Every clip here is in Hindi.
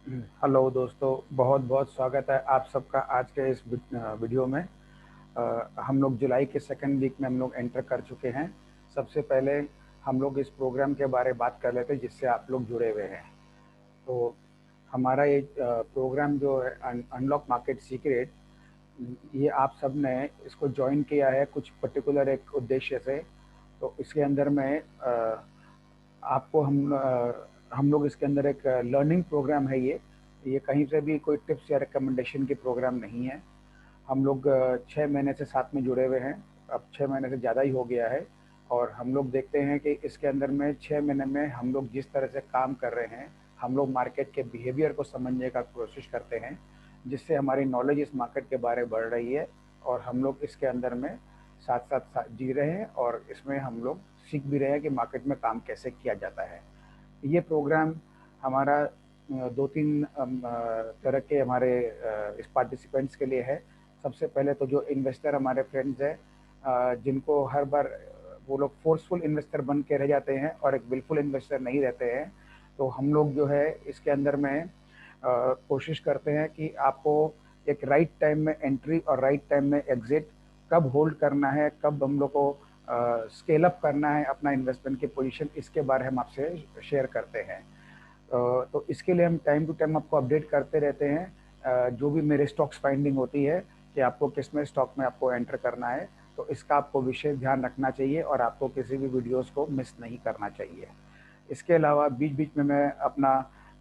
हेलो दोस्तों, बहुत बहुत स्वागत है आप सबका आज के इस वीडियो में। हम लोग जुलाई के सेकंड वीक में हम लोग एंटर कर चुके हैं। सबसे पहले हम लोग इस प्रोग्राम के बारे में बात कर लेते हैं जिससे आप लोग जुड़े हुए हैं। तो हमारा ये प्रोग्राम जो है अनलॉक मार्केट सीक्रेट, ये आप सब ने इसको ज्वाइन किया है कुछ पर्टिकुलर एक उद्देश्य से। तो इसके अंदर में आपको हम लोग इसके अंदर एक लर्निंग प्रोग्राम है। ये कहीं से भी कोई टिप्स या रिकमेंडेशन की प्रोग्राम नहीं है। हम लोग 6 महीने से साथ में जुड़े हुए हैं। अब 6 महीने से ज़्यादा ही हो गया है। और हम लोग देखते हैं कि इसके अंदर में 6 महीने में हम लोग जिस तरह से काम कर रहे हैं, हम लोग मार्केट के बिहेवियर को समझने का कोशिश करते हैं, जिससे हमारी नॉलेज इस मार्केट के बारे में बढ़ रही है। और हम लोग इसके अंदर में साथ साथ जी रहे हैं और इसमें हम लोग सीख भी रहे हैं कि मार्केट में काम कैसे किया जाता है। ये प्रोग्राम हमारा 2-3 तरह के हमारे इस पार्टिसिपेंट्स के लिए है। सबसे पहले तो जो इन्वेस्टर हमारे फ्रेंड्स हैं, जिनको हर बार वो लोग फोर्सफुल इन्वेस्टर बन के रह जाते हैं और एक विलफुल इन्वेस्टर नहीं रहते हैं। तो हम लोग जो है इसके अंदर में कोशिश करते हैं कि आपको एक राइट टाइम में एंट्री और राइट टाइम में एग्जिट, कब होल्ड करना है, कब हम लोग को स्केल अप करना है अपना इन्वेस्टमेंट की पोजीशन, इसके बारे में हम आपसे शेयर करते हैं। तो इसके लिए हम टाइम टू टाइम आपको अपडेट करते रहते हैं। जो भी मेरे स्टॉक्स फाइंडिंग होती है कि आपको किस में स्टॉक में आपको एंटर करना है, तो इसका आपको विशेष ध्यान रखना चाहिए और आपको किसी भी वीडियोस को मिस नहीं करना चाहिए। इसके अलावा बीच बीच में मैं अपना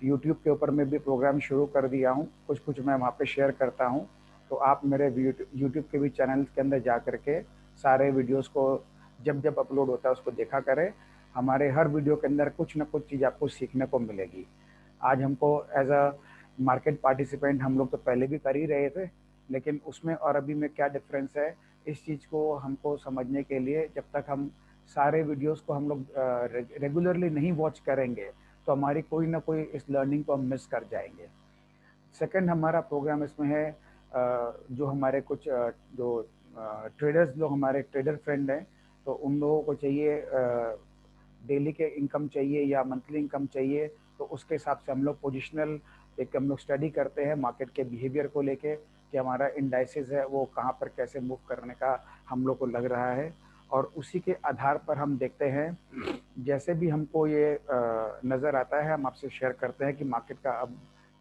यूट्यूब के ऊपर में भी प्रोग्राम शुरू कर दिया हूँ, कुछ कुछ मैं वहाँ पे शेयर करता हूँ। तो आप मेरे यूट्यूब के भी चैनल के अंदर जा करके सारे वीडियोस को जब जब अपलोड होता है उसको देखा करें। हमारे हर वीडियो के अंदर कुछ ना कुछ चीज़ आपको सीखने को मिलेगी। आज हमको एज अ मार्केट पार्टिसिपेंट हम लोग तो पहले भी कर ही रहे थे, लेकिन उसमें और अभी में क्या डिफरेंस है, इस चीज़ को हमको समझने के लिए जब तक हम सारे वीडियोस को हम लोग रेगुलरली नहीं वॉच करेंगे, तो हमारी कोई ना कोई इस लर्निंग को हम मिस कर जाएंगे। सेकंड हमारा प्रोग्राम इसमें है, जो हमारे कुछ जो ट्रेडर्स लोग हमारे ट्रेडर फ्रेंड हैं, तो उन लोगों को चाहिए डेली के इनकम चाहिए या मंथली इनकम चाहिए। तो उसके हिसाब से हम लोग पोजिशनल एक हम लोग स्टडी करते हैं मार्केट के बिहेवियर को लेके कि हमारा इंडाइसिस है वो कहाँ पर कैसे मूव करने का हम लोग को लग रहा है। और उसी के आधार पर हम देखते हैं, जैसे भी हमको ये नज़र आता है हम आपसे शेयर करते हैं कि मार्केट का अब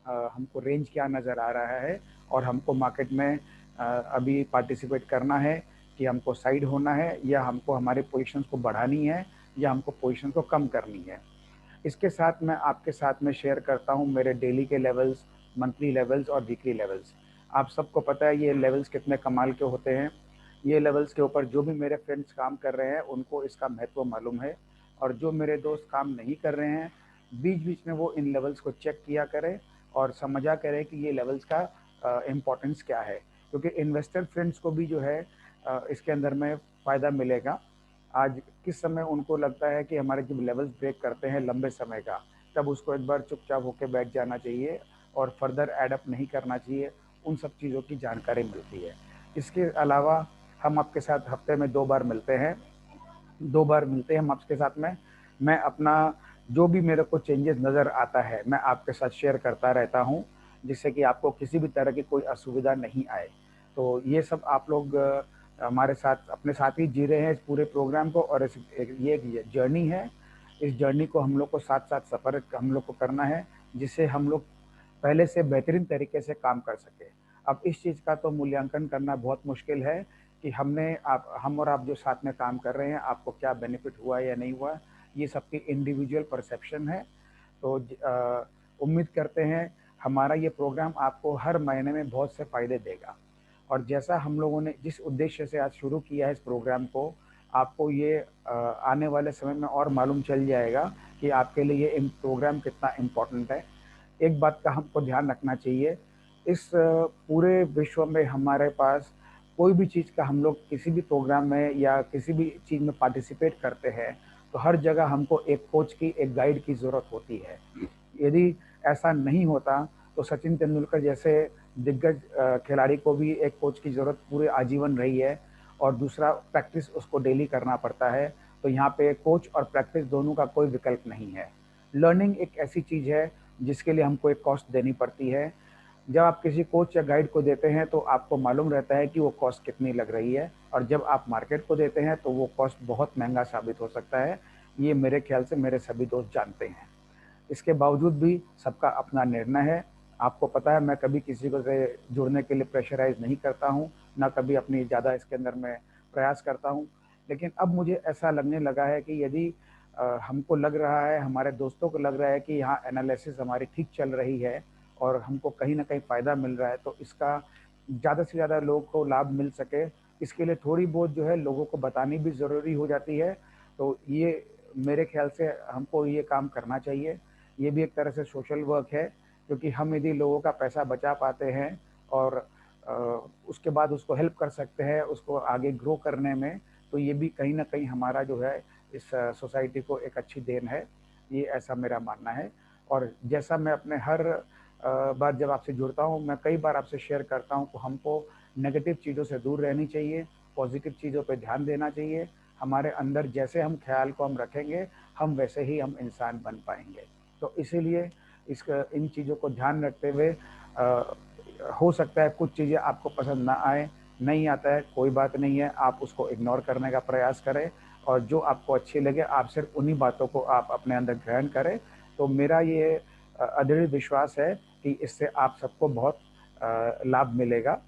हमको रेंज क्या नज़र आ रहा है और हमको मार्केट में अभी पार्टिसिपेट करना है कि हमको साइड होना है या हमको हमारे पोजीशंस को बढ़ानी है या हमको पोजीशन को कम करनी है। इसके साथ मैं आपके साथ में शेयर करता हूँ मेरे डेली के लेवल्स, मंथली लेवल्स और वीकली लेवल्स। आप सबको पता है ये लेवल्स कितने कमाल के होते हैं। ये लेवल्स के ऊपर जो भी मेरे फ्रेंड्स काम कर रहे हैं उनको इसका महत्व मालूम है। और जो मेरे दोस्त काम नहीं कर रहे हैं, बीच बीच में वो इन लेवल्स को चेक किया करें और समझा करें कि ये लेवल्स का इम्पोर्टेंस क्या है, क्योंकि इन्वेस्टर फ्रेंड्स को भी जो है इसके अंदर में फ़ायदा मिलेगा। आज किस समय उनको लगता है कि हमारे जब लेवल्स ब्रेक करते हैं लंबे समय का, तब उसको एक बार चुपचाप होकर बैठ जाना चाहिए और फर्दर एडअप नहीं करना चाहिए। उन सब चीज़ों की जानकारी मिलती है। इसके अलावा हम आपके साथ हफ्ते में 2 बार मिलते हैं। 2 बार मिलते हैं हम आपके साथ में। मैं अपना जो भी मेरे को चेंजेस नज़र आता है मैं आपके साथ शेयर करता रहता हूँ, जिससे कि आपको किसी भी तरह की कोई असुविधा नहीं आए। तो ये सब आप लोग हमारे साथ अपने साथ ही जी रहे हैं इस पूरे प्रोग्राम को, और ये एक जर्नी है। इस जर्नी को हम लोग को साथ साथ सफ़र हम लोग को करना है, जिससे हम लोग पहले से बेहतरीन तरीके से काम कर सकें। अब इस चीज़ का तो मूल्यांकन करना बहुत मुश्किल है कि हम और आप जो साथ में काम कर रहे हैं आपको क्या बेनिफिट हुआ या नहीं हुआ। ये सबकी इंडिविजुअल परसेप्शन है। तो उम्मीद करते हैं हमारा ये प्रोग्राम आपको हर महीने में बहुत से फ़ायदे देगा। और जैसा हम लोगों ने जिस उद्देश्य से आज शुरू किया है इस प्रोग्राम को, आपको ये आने वाले समय में और मालूम चल जाएगा कि आपके लिए ये प्रोग्राम कितना इम्पोर्टेंट है। एक बात का हमको ध्यान रखना चाहिए, इस पूरे विश्व में हमारे पास कोई भी चीज़ का हम लोग किसी भी प्रोग्राम में या किसी भी चीज़ में पार्टिसिपेट करते हैं, तो हर जगह हमको एक कोच की, एक गाइड की ज़रूरत होती है। यदि ऐसा नहीं होता तो सचिन तेंदुलकर जैसे दिग्गज खिलाड़ी को भी एक कोच की ज़रूरत पूरे आजीवन रही है। और दूसरा, प्रैक्टिस उसको डेली करना पड़ता है। तो यहाँ पे कोच और प्रैक्टिस दोनों का कोई विकल्प नहीं है। लर्निंग एक ऐसी चीज़ है जिसके लिए हमको एक कॉस्ट देनी पड़ती है। जब आप किसी कोच या गाइड को देते हैं तो आपको मालूम रहता है कि वो कॉस्ट कितनी लग रही है, और जब आप मार्केट को देते हैं तो वो कॉस्ट बहुत महंगा साबित हो सकता है। ये मेरे ख्याल से मेरे सभी दोस्त जानते हैं। इसके बावजूद भी सबका अपना निर्णय है। आपको पता है मैं कभी किसी को से जुड़ने के लिए प्रेशराइज़ नहीं करता हूँ, ना कभी अपनी ज़्यादा इसके अंदर मैं प्रयास करता हूँ। लेकिन अब मुझे ऐसा लगने लगा है कि यदि हमको लग रहा है, हमारे दोस्तों को लग रहा है कि यहाँ एनालिसिस हमारी ठीक चल रही है और हमको कहीं न कहीं फ़ायदा मिल रहा है, तो इसका ज़्यादा से ज़्यादा लोगों को लाभ मिल सके, इसके लिए थोड़ी बहुत जो है लोगों को बतानी भी ज़रूरी हो जाती है। तो ये मेरे ख्याल से हमको ये काम करना चाहिए। ये भी एक तरह से सोशल वर्क है, क्योंकि हम यदि लोगों का पैसा बचा पाते हैं और अ, उसके बाद उसको हेल्प कर सकते हैं, उसको आगे ग्रो करने में, तो ये भी कहीं न कहीं हमारा जो है इस सोसाइटी को एक अच्छी देन है। ये ऐसा मेरा मानना है। और जैसा मैं अपने हर बार जब आपसे जुड़ता हूँ, मैं कई बार आपसे शेयर करता हूँ कि हमको नेगेटिव चीज़ों से दूर रहनी चाहिए, पॉज़िटिव चीज़ों पे ध्यान देना चाहिए। हमारे अंदर जैसे हम ख़्याल को हम रखेंगे, हम वैसे ही हम इंसान बन पाएँगे। तो इसीलिए इन चीज़ों को ध्यान रखते हुए हो सकता है कुछ चीज़ें आपको पसंद ना आए, नहीं आता है, कोई बात नहीं है, आप उसको इग्नोर करने का प्रयास करें, और जो आपको अच्छी लगे आप सिर्फ़ उन्हीं बातों को आप अपने अंदर ग्रहण करें। तो मेरा ये अदृढ़ विश्वास है कि इससे आप सबको बहुत लाभ मिलेगा।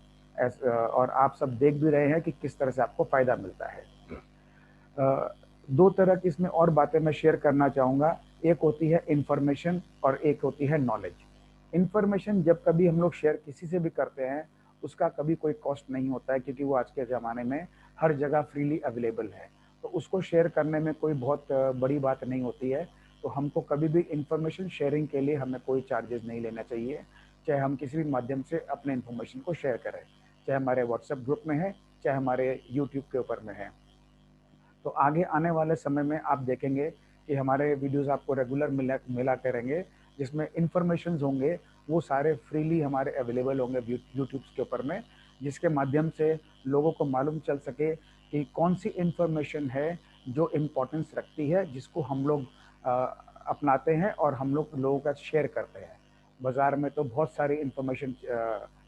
और आप सब देख भी रहे हैं कि किस तरह से आपको फ़ायदा मिलता है। 2 तरह की इसमें और बातें मैं शेयर करना चाहूँगा। एक होती है इन्फॉर्मेशन और एक होती है नॉलेज। इन्फॉर्मेशन जब कभी हम लोग शेयर किसी से भी करते हैं, उसका कभी कोई कॉस्ट नहीं होता है, क्योंकि वो आज के ज़माने में हर जगह फ्रीली अवेलेबल है। तो उसको शेयर करने में कोई बहुत बड़ी बात नहीं होती है। तो हमको कभी भी इन्फॉर्मेशन शेयरिंग के लिए हमें कोई चार्जेज़ नहीं लेना चाहिए, चाहे हम किसी भी माध्यम से अपने इन्फॉर्मेशन को शेयर करें। चाहे हमारे व्हाट्सएप ग्रुप में है, चाहे हमारे यूट्यूब के ऊपर में है। तो आगे आने वाले समय में आप देखेंगे कि हमारे वीडियोज़ आपको रेगुलर मिला मिला करेंगे, जिसमें इन्फॉर्मेशंस होंगे, वो सारे फ्रीली हमारे अवेलेबल होंगे यूट्यूब के ऊपर में, जिसके माध्यम से लोगों को मालूम चल सके कि कौन-सी इन्फॉर्मेशन है जो इम्पोर्टेंस रखती है, जिसको हम लोग अ, अपनाते हैं और हम लोग लोगों का शेयर करते हैं। बाज़ार में तो बहुत सारी इन्फॉर्मेशन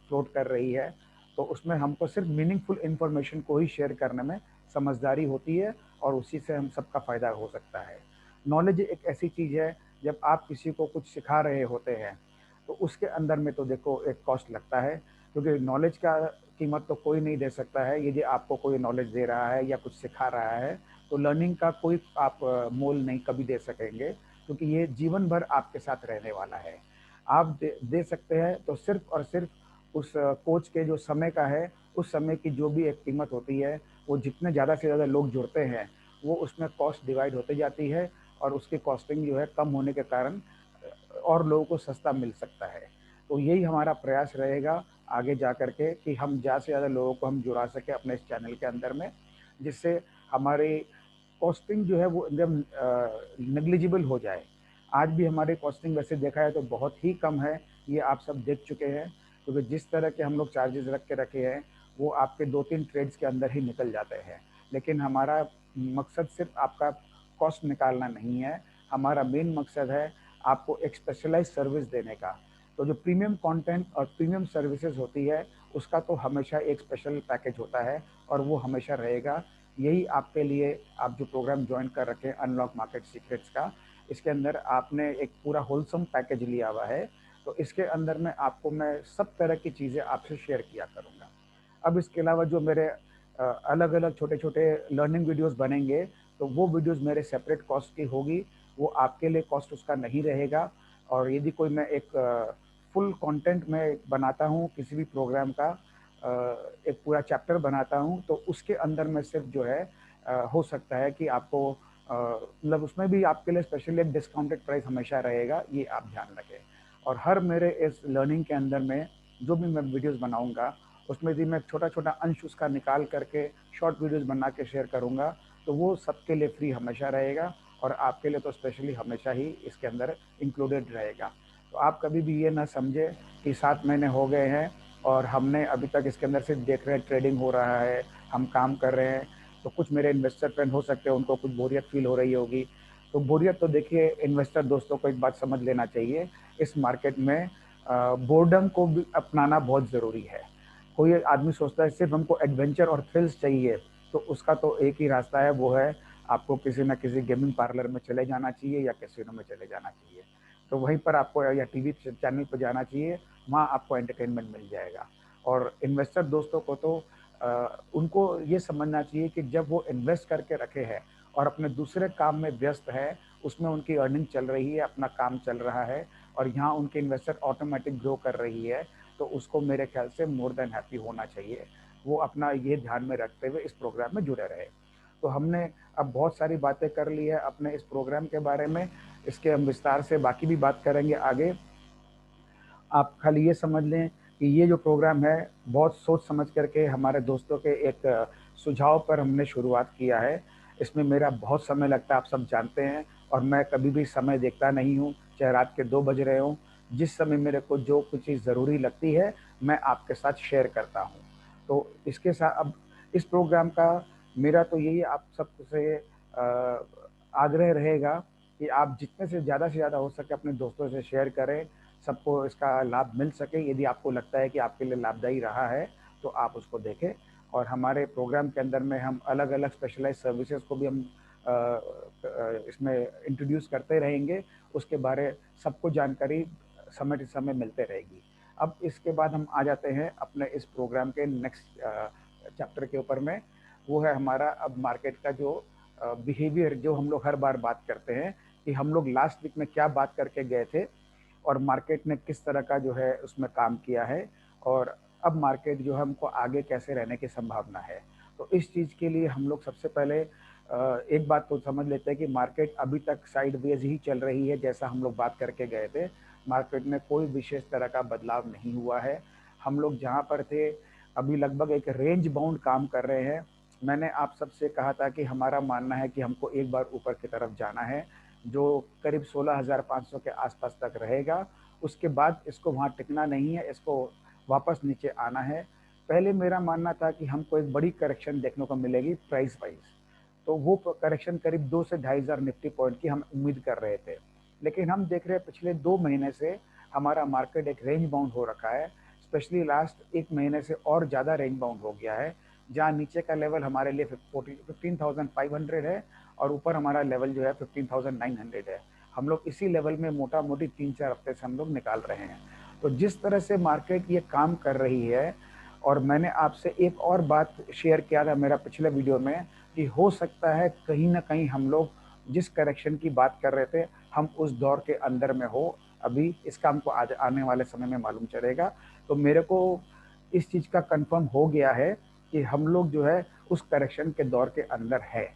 फ्लोट कर रही है, तो उसमें हमको सिर्फ़ मीनिंगफुल इन्फॉर्मेशन को ही शेयर करने में समझदारी होती है, और उसी से हम सबका फ़ायदा हो सकता है। नॉलेज एक ऐसी चीज़ है, जब आप किसी को कुछ सिखा रहे होते हैं, तो उसके अंदर में तो देखो एक कॉस्ट लगता है, क्योंकि नॉलेज का कीमत तो कोई नहीं दे सकता है। यदि आपको कोई नॉलेज दे रहा है या कुछ सिखा रहा है, तो लर्निंग का कोई आप मोल नहीं कभी दे सकेंगे, क्योंकि ये जीवन भर आपके साथ रहने वाला है। आप दे सकते हैं तो सिर्फ़ और सिर्फ़ उस कोच के जो समय का है, उस समय की जो भी एक कीमत होती है, वो जितने ज़्यादा से ज़्यादा लोग जुड़ते हैं, वो उसमें कॉस्ट डिवाइड होती जाती है, और उसकी कॉस्टिंग जो है कम होने के कारण और लोगों को सस्ता मिल सकता है। तो यही हमारा प्रयास रहेगा आगे जा कर के, कि हम ज़्यादा से ज़्यादा लोगों को हम जुड़ा सकें अपने इस चैनल के अंदर में, जिससे हमारी कॉस्टिंग जो है वो एकदम नेग्लिजिबल हो जाए। आज भी हमारी कॉस्टिंग वैसे देखा है तो बहुत ही कम है, ये आप सब देख चुके हैं, क्योंकि जिस तरह के हम लोग चार्जेस रख के रखे हैं, वो आपके 2-3 ट्रेड्स के अंदर ही निकल जाते हैं। लेकिन हमारा मकसद सिर्फ़ आपका कॉस्ट निकालना नहीं है, हमारा मेन मकसद है आपको एक स्पेशलाइज़्ड सर्विस देने का। तो जो प्रीमियम कंटेंट और प्रीमियम सर्विसेज़ होती है, उसका तो हमेशा एक स्पेशल पैकेज होता है, और वो हमेशा रहेगा। यही आपके लिए आप जो प्रोग्राम जॉइन कर रखे हैं अनलॉक मार्केट सीक्रेट्स का, इसके अंदर आपने एक पूरा होलसम पैकेज लिया हुआ है। तो इसके अंदर में आपको मैं सब तरह की चीज़ें आपसे शेयर किया करूँगा। अब इसके अलावा जो मेरे अलग-अलग छोटे-छोटे लर्निंग वीडियोज़ बनेंगे, तो वो वीडियोज़ मेरे सेपरेट कॉस्ट की होगी, वो आपके लिए कॉस्ट उसका नहीं रहेगा। और यदि कोई मैं एक फुल कंटेंट मैं बनाता हूँ किसी भी प्रोग्राम का, एक पूरा चैप्टर बनाता हूँ, तो उसके अंदर में सिर्फ़ जो है हो सकता है कि आपको मतलब उसमें भी आपके लिए स्पेशली एक डिस्काउंटेड प्राइस हमेशा रहेगा, ये आप ध्यान रखें। और हर मेरे इस लर्निंग के अंदर में जो भी मैं वीडियोज़ बनाऊँगा, उसमें भी मैं छोटा-छोटा अंश उसका निकाल करके शॉर्ट वीडियोज़ बना के शेयर करूँगा, तो वो सबके लिए फ्री हमेशा रहेगा, और आपके लिए तो स्पेशली हमेशा ही इसके अंदर इंक्लूडेड रहेगा। तो आप कभी भी ये ना समझें कि 7 महीने हो गए हैं और हमने अभी तक इसके अंदर सिर्फ देख रहे हैं ट्रेडिंग हो रहा है, हम काम कर रहे हैं, तो कुछ मेरे इन्वेस्टर फ्रेंड हो सकते हैं उनको कुछ बोरियत फ़ील हो रही होगी। तो बोरियत तो देखिए इन्वेस्टर दोस्तों को एक बात समझ लेना चाहिए, इस मार्केट में बोर्डम को भी अपनाना बहुत ज़रूरी है। कोई आदमी सोचता है सिर्फ हमको एडवेंचर और थ्रिल्स चाहिए, तो उसका तो एक ही रास्ता है, वो है आपको किसी न किसी गेमिंग पार्लर में चले जाना चाहिए या कैसीनो में चले जाना चाहिए। तो वहीं पर आपको या टीवी चैनल पर जाना चाहिए, वहाँ आपको एंटरटेनमेंट मिल जाएगा। और इन्वेस्टर दोस्तों को तो उनको ये समझना चाहिए कि जब वो इन्वेस्ट करके रखे हैं और अपने दूसरे काम में व्यस्त है, उसमें उनकी अर्निंग चल रही है, अपना काम चल रहा है और यहाँ उनकी इन्वेस्टर ऑटोमेटिक ग्रो कर रही है, तो उसको मेरे ख्याल से मोर देन हैप्पी होना चाहिए। वो अपना ये ध्यान में रखते हुए इस प्रोग्राम में जुड़े रहे। तो हमने अब बहुत सारी बातें कर ली है अपने इस प्रोग्राम के बारे में, इसके हम विस्तार से बाकी भी बात करेंगे आगे। आप खाली ये समझ लें कि ये जो प्रोग्राम है बहुत सोच समझ करके हमारे दोस्तों के एक सुझाव पर हमने शुरुआत किया है। इसमें मेरा बहुत समय लगता है, आप सब जानते हैं, और मैं कभी भी समय देखता नहीं हूँ, चाहे रात के 2 बज रहे हों। जिस समय मेरे को जो कुछ चीज़ ज़रूरी लगती है मैं आपके साथ शेयर करता हूँ। तो इसके साथ अब इस प्रोग्राम का मेरा तो यही आप सबसे आग्रह रहेगा कि आप जितने से ज़्यादा हो सके अपने दोस्तों से शेयर करें, सबको इसका लाभ मिल सके। यदि आपको लगता है कि आपके लिए लाभदायी रहा है तो आप उसको देखें। और हमारे प्रोग्राम के अंदर में हम अलग अलग स्पेशलाइज सर्विसेज को भी हम इसमें इंट्रोड्यूस करते रहेंगे, उसके बारे सबको जानकारी समय समय मिलते रहेगी। अब इसके बाद हम आ जाते हैं अपने इस प्रोग्राम के नेक्स्ट चैप्टर के ऊपर में। वो है हमारा अब मार्केट का जो बिहेवियर, जो हम लोग हर बार बात करते हैं कि हम लोग लास्ट वीक में क्या बात करके गए थे और मार्केट ने किस तरह का जो है उसमें काम किया है, और अब मार्केट जो है हमको आगे कैसे रहने की संभावना है। तो इस चीज़ के लिए हम लोग सबसे पहले एक बात तो समझ लेते हैं कि मार्केट अभी तक साइडवेज ही चल रही है, जैसा हम लोग बात करके गए थे। मार्केट में कोई विशेष तरह का बदलाव नहीं हुआ है। हम लोग जहाँ पर थे अभी लगभग एक रेंज बाउंड काम कर रहे हैं। मैंने आप सबसे कहा था कि हमारा मानना है कि हमको एक बार ऊपर की तरफ जाना है, जो करीब 16,500 के आसपास तक रहेगा। उसके बाद इसको वहाँ टिकना नहीं है, इसको वापस नीचे आना है। पहले मेरा मानना था कि हमको एक बड़ी करेक्शन देखने को मिलेगी प्राइस वाइज, तो वो करेक्शन करीब 2 से 2,500 निफ्टी पॉइंट की हम उम्मीद कर रहे थे। लेकिन हम देख रहे हैं पिछले 2 महीने से हमारा मार्केट एक रेंज बाउंड हो रखा है। स्पेशली लास्ट 1 महीने से और ज़्यादा रेंज बाउंड हो गया है, जहाँ नीचे का लेवल हमारे लिए 15,500 है और ऊपर हमारा लेवल जो है 15,900 है। हम लोग इसी लेवल में मोटा मोटी 3-4 हफ्ते से हम लोग निकाल रहे हैं। तो जिस तरह से मार्केट ये काम कर रही है, और मैंने आपसे एक और बात शेयर किया था मेरा पिछले वीडियो में कि हो सकता है कहीं ना कहीं हम लोग जिस करेक्शन की बात कर रहे थे हम उस दौर के अंदर में हो। अभी इसका हमको आने वाले समय में मालूम चलेगा। तो मेरे को इस चीज़ का कंफर्म हो गया है कि हम लोग जो है उस करेक्शन के दौर के अंदर है।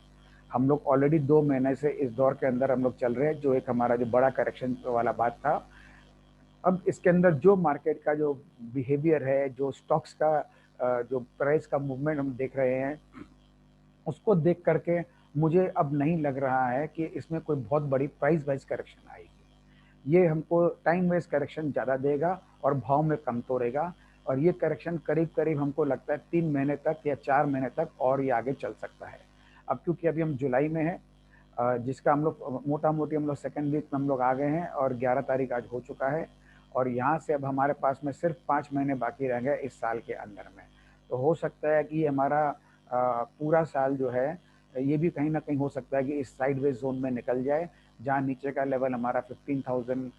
हम लोग ऑलरेडी 2 महीने से इस दौर के अंदर हम लोग चल रहे हैं, जो एक हमारा जो बड़ा करेक्शन वाला बात था। अब इसके अंदर जो मार्केट का जो बिहेवियर है, जो स्टॉक्स का जो प्राइस का मूवमेंट हम देख रहे हैं, उसको देख करके मुझे अब नहीं लग रहा है कि इसमें कोई बहुत बड़ी प्राइस वाइज करेक्शन आएगी। ये हमको टाइम वाइज करेक्शन ज़्यादा देगा और भाव में कम तोड़ेगा। और ये करेक्शन करीब करीब हमको लगता है 3 महीने तक या 4 महीने तक और ये आगे चल सकता है। अब क्योंकि अभी हम जुलाई में हैं, जिसका हम लोग मोटा मोटी हम लोग सेकेंड वीक में हम लोग आ गए हैं और 11 तारीख आज हो चुका है। और यहाँ से अब हमारे पास में सिर्फ 5 महीने बाकी रह गए इस साल के अंदर में। तो हो सकता है कि ये हमारा पूरा साल जो है ये भी कहीं ना कहीं हो सकता है कि इस साइडवेज जोन में निकल जाए, जहाँ नीचे का लेवल हमारा 15,000,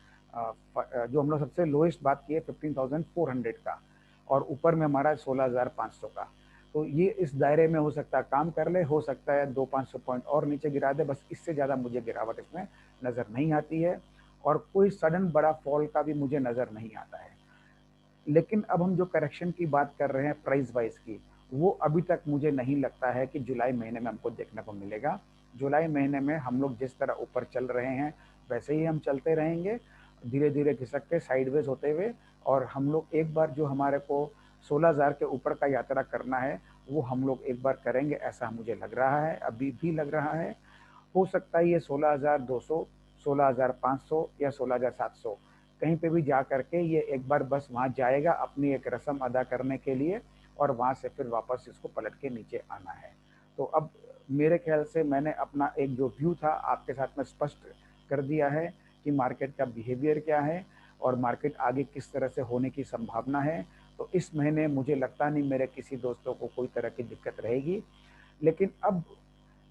जो हम लोग सबसे लोएस्ट बात की है 15,400 का, और ऊपर में हमारा 16,500 का। तो ये इस दायरे में हो सकता है काम कर ले, हो सकता है 200-500 पॉइंट और नीचे गिरा दे, बस इससे ज़्यादा मुझे गिरावट इसमें नज़र नहीं आती है। और कोई सडन बड़ा फॉल का भी मुझे नज़र नहीं आता है। लेकिन अब हम जो करेक्शन की बात कर रहे हैं प्राइस वाइज की, वो अभी तक मुझे नहीं लगता है कि जुलाई महीने में हमको देखने को मिलेगा। जुलाई महीने में हम लोग जिस तरह ऊपर चल रहे हैं वैसे ही हम चलते रहेंगे, धीरे धीरे खिसक के साइडवेज होते हुए। और हम लोग एक बार जो हमारे को 16,000 के ऊपर का यात्रा करना है वो हम लोग एक बार करेंगे, ऐसा मुझे लग रहा है, अभी भी लग रहा है। हो सकता है ये 16,200, 16,500 या 16,700 कहीं पे भी जा करके ये एक बार बस वहाँ जाएगा अपनी एक रस्म अदा करने के लिए, और वहाँ से फिर वापस इसको पलट के नीचे आना है। तो अब मेरे ख्याल से मैंने अपना एक जो व्यू था आपके साथ में स्पष्ट कर दिया है कि मार्केट का बिहेवियर क्या है और मार्केट आगे किस तरह से होने की संभावना है। तो इस महीने मुझे लगता नहीं मेरे किसी दोस्तों को कोई तरह की दिक्कत रहेगी। लेकिन अब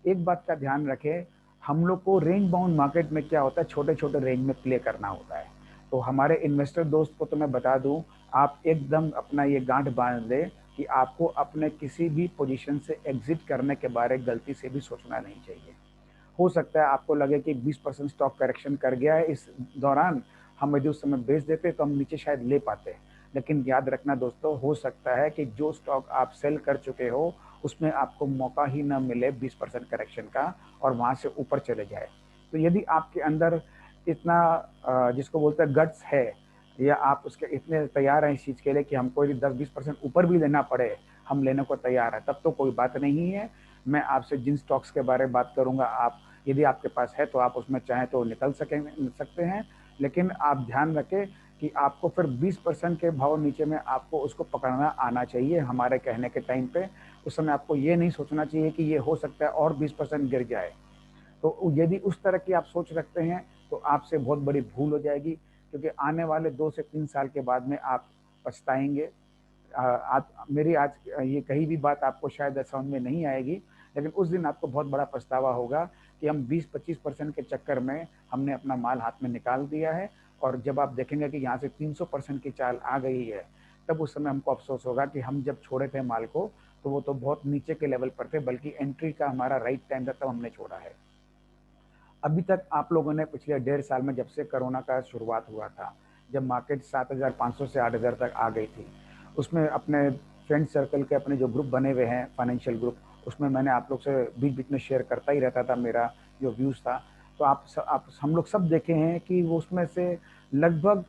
एक बात का ध्यान रखें, हम लोग को रेंज बाउंड मार्केट में क्या होता है, छोटे-छोटे रेंज में प्ले करना होता है। तो हमारे इन्वेस्टर दोस्त को तो मैं बता दूँ, आप एकदम अपना ये गाँठ बाँध लें कि आपको अपने किसी भी पोज़ीशन से एग्ज़िट करने के बारे गलती से भी सोचना नहीं चाहिए। हो सकता है आपको लगे कि 20% स्टॉक करेक्शन कर गया है इस दौरान, हम यदि उस समय बेच देते तो हम नीचे शायद ले पाते। लेकिन याद रखना दोस्तों, हो सकता है कि जो स्टॉक आप सेल कर चुके हो, उसमें आपको मौका ही ना मिले 20% करेक्शन का और वहाँ से ऊपर चले जाए। तो यदि आपके अंदर इतना जिसको बोलते हैं गट्स है, या आप उसके इतने तैयार हैं इस चीज़ के लिए कि हमको यदि 10-20% ऊपर भी लेना पड़े, हम लेने को तैयार हैं, तब तो कोई बात नहीं है। मैं आपसे जिन स्टॉक्स के बारे में बात करूँगा, आप यदि आपके पास है तो आप उसमें चाहें तो सकते हैं। लेकिन आप ध्यान रखें कि आपको फिर 20% के भाव नीचे में आपको उसको पकड़ना आना चाहिए हमारे कहने के टाइम पे। उस समय आपको ये नहीं सोचना चाहिए कि ये हो सकता है और 20% गिर जाए। तो यदि उस तरह की आप सोच रखते हैं तो आपसे बहुत बड़ी भूल हो जाएगी, क्योंकि आने वाले 2 से 3 साल के बाद में आप पछताएँगे। आप मेरी आज ये कही भी बात आपको शायद समझ में नहीं आएगी, लेकिन उस दिन आपको बहुत बड़ा पछतावा होगा कि हम 20-25% के चक्कर में हमने अपना माल हाथ में निकाल दिया है, और जब आप देखेंगे कि यहाँ से 300% की चाल आ गई है, तब उस समय हमको अफ़सोस होगा कि हम जब छोड़े थे माल को, तो वो तो बहुत नीचे के लेवल पर थे, बल्कि एंट्री का हमारा राइट टाइम था तब हमने छोड़ा है। अभी तक आप लोगों ने पिछले 1.5 साल में, जब से कोरोना का शुरुआत हुआ था, जब मार्केट 7,500 से 8,000 तक आ गई थी, उसमें अपने फ्रेंड सर्कल के अपने जो ग्रुप बने हुए हैं, फाइनेंशियल ग्रुप, उसमें मैंने आप लोग से बीच-बीच में शेयर करता ही रहता था मेरा जो व्यूज़ था। तो आप हम लोग सब देखे हैं कि वो उसमें से लगभग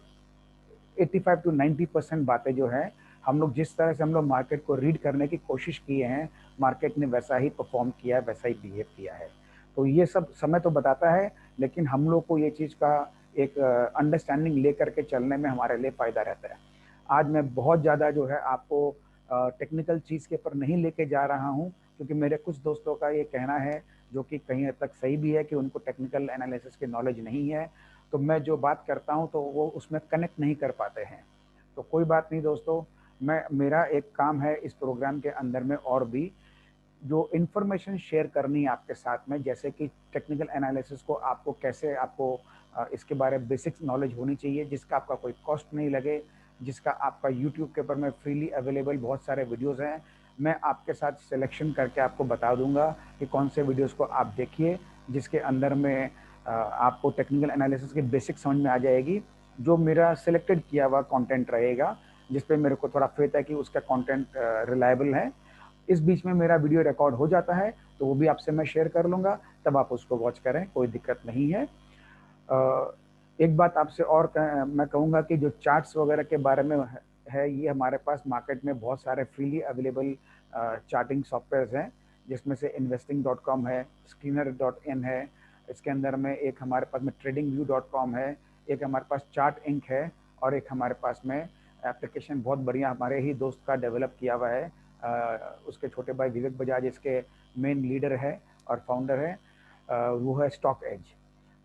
85 टू 90% बातें जो हैं, हम लोग जिस तरह से हम लोग मार्केट को रीड करने की कोशिश किए हैं, मार्केट ने वैसा ही परफ़ॉर्म किया है, वैसा ही बिहेव किया है। तो ये सब समय तो बताता है, लेकिन हम लोग को ये चीज़ का एक अंडरस्टैंडिंग लेकर के चलने में हमारे लिए फ़ायदा रहता है। आज मैं बहुत ज़्यादा जो है आपको टेक्निकल चीज़ के ऊपर नहीं लेके जा रहा हूँ, क्योंकि मेरे कुछ दोस्तों का ये कहना है, जो कि कहीं हद तक सही भी है, कि उनको टेक्निकल एनालिसिस की नॉलेज नहीं है। तो मैं जो बात करता हूँ तो वो उसमें कनेक्ट नहीं कर पाते हैं। तो कोई बात नहीं दोस्तों, मैं मेरा एक काम है इस प्रोग्राम के अंदर में और भी, जो इन्फॉर्मेशन शेयर करनी है आपके साथ में, जैसे कि टेक्निकल एनालिसिस को आपको कैसे आपको इसके बारे में बेसिक्स नॉलेज होनी चाहिए, जिसका आपका कोई कॉस्ट नहीं लगे, जिसका आपका यूट्यूब के ऊपर में फ्रीली अवेलेबल बहुत सारे वीडियोज़ हैं। मैं आपके साथ सिलेक्शन करके आपको बता दूँगा कि कौन से वीडियोज़ को आप देखिए, जिसके अंदर में आपको टेक्निकल एनालिसिस की बेसिक समझ में आ जाएगी। जो मेरा सिलेक्टेड किया हुआ कंटेंट रहेगा, जिस पे मेरे को थोड़ा फेथ है कि उसका कंटेंट रिलायबल है। इस बीच में मेरा वीडियो रिकॉर्ड हो जाता है, तो वो भी आपसे मैं शेयर कर लूँगा, तब आप उसको वॉच करें, कोई दिक्कत नहीं है। एक बात आपसे और मैं कहूँगा कि जो चार्ट्स वगैरह के बारे में है, ये हमारे पास मार्केट में बहुत सारे फ्रीली अवेलेबल चार्टिंग सॉफ्टवेयर्स हैं, जिसमें से investing.com है, स्कीनर.इन है, इसके अंदर में एक हमारे पास में tradingview.com है, एक हमारे पास चार्ट इंक है, और एक हमारे पास में एप्लीकेशन बहुत बढ़िया हमारे ही दोस्त का डेवलप किया हुआ है। उसके छोटे भाई विवेक बजाज इसके मेन लीडर है और फाउंडर है। वो है स्टॉक एज।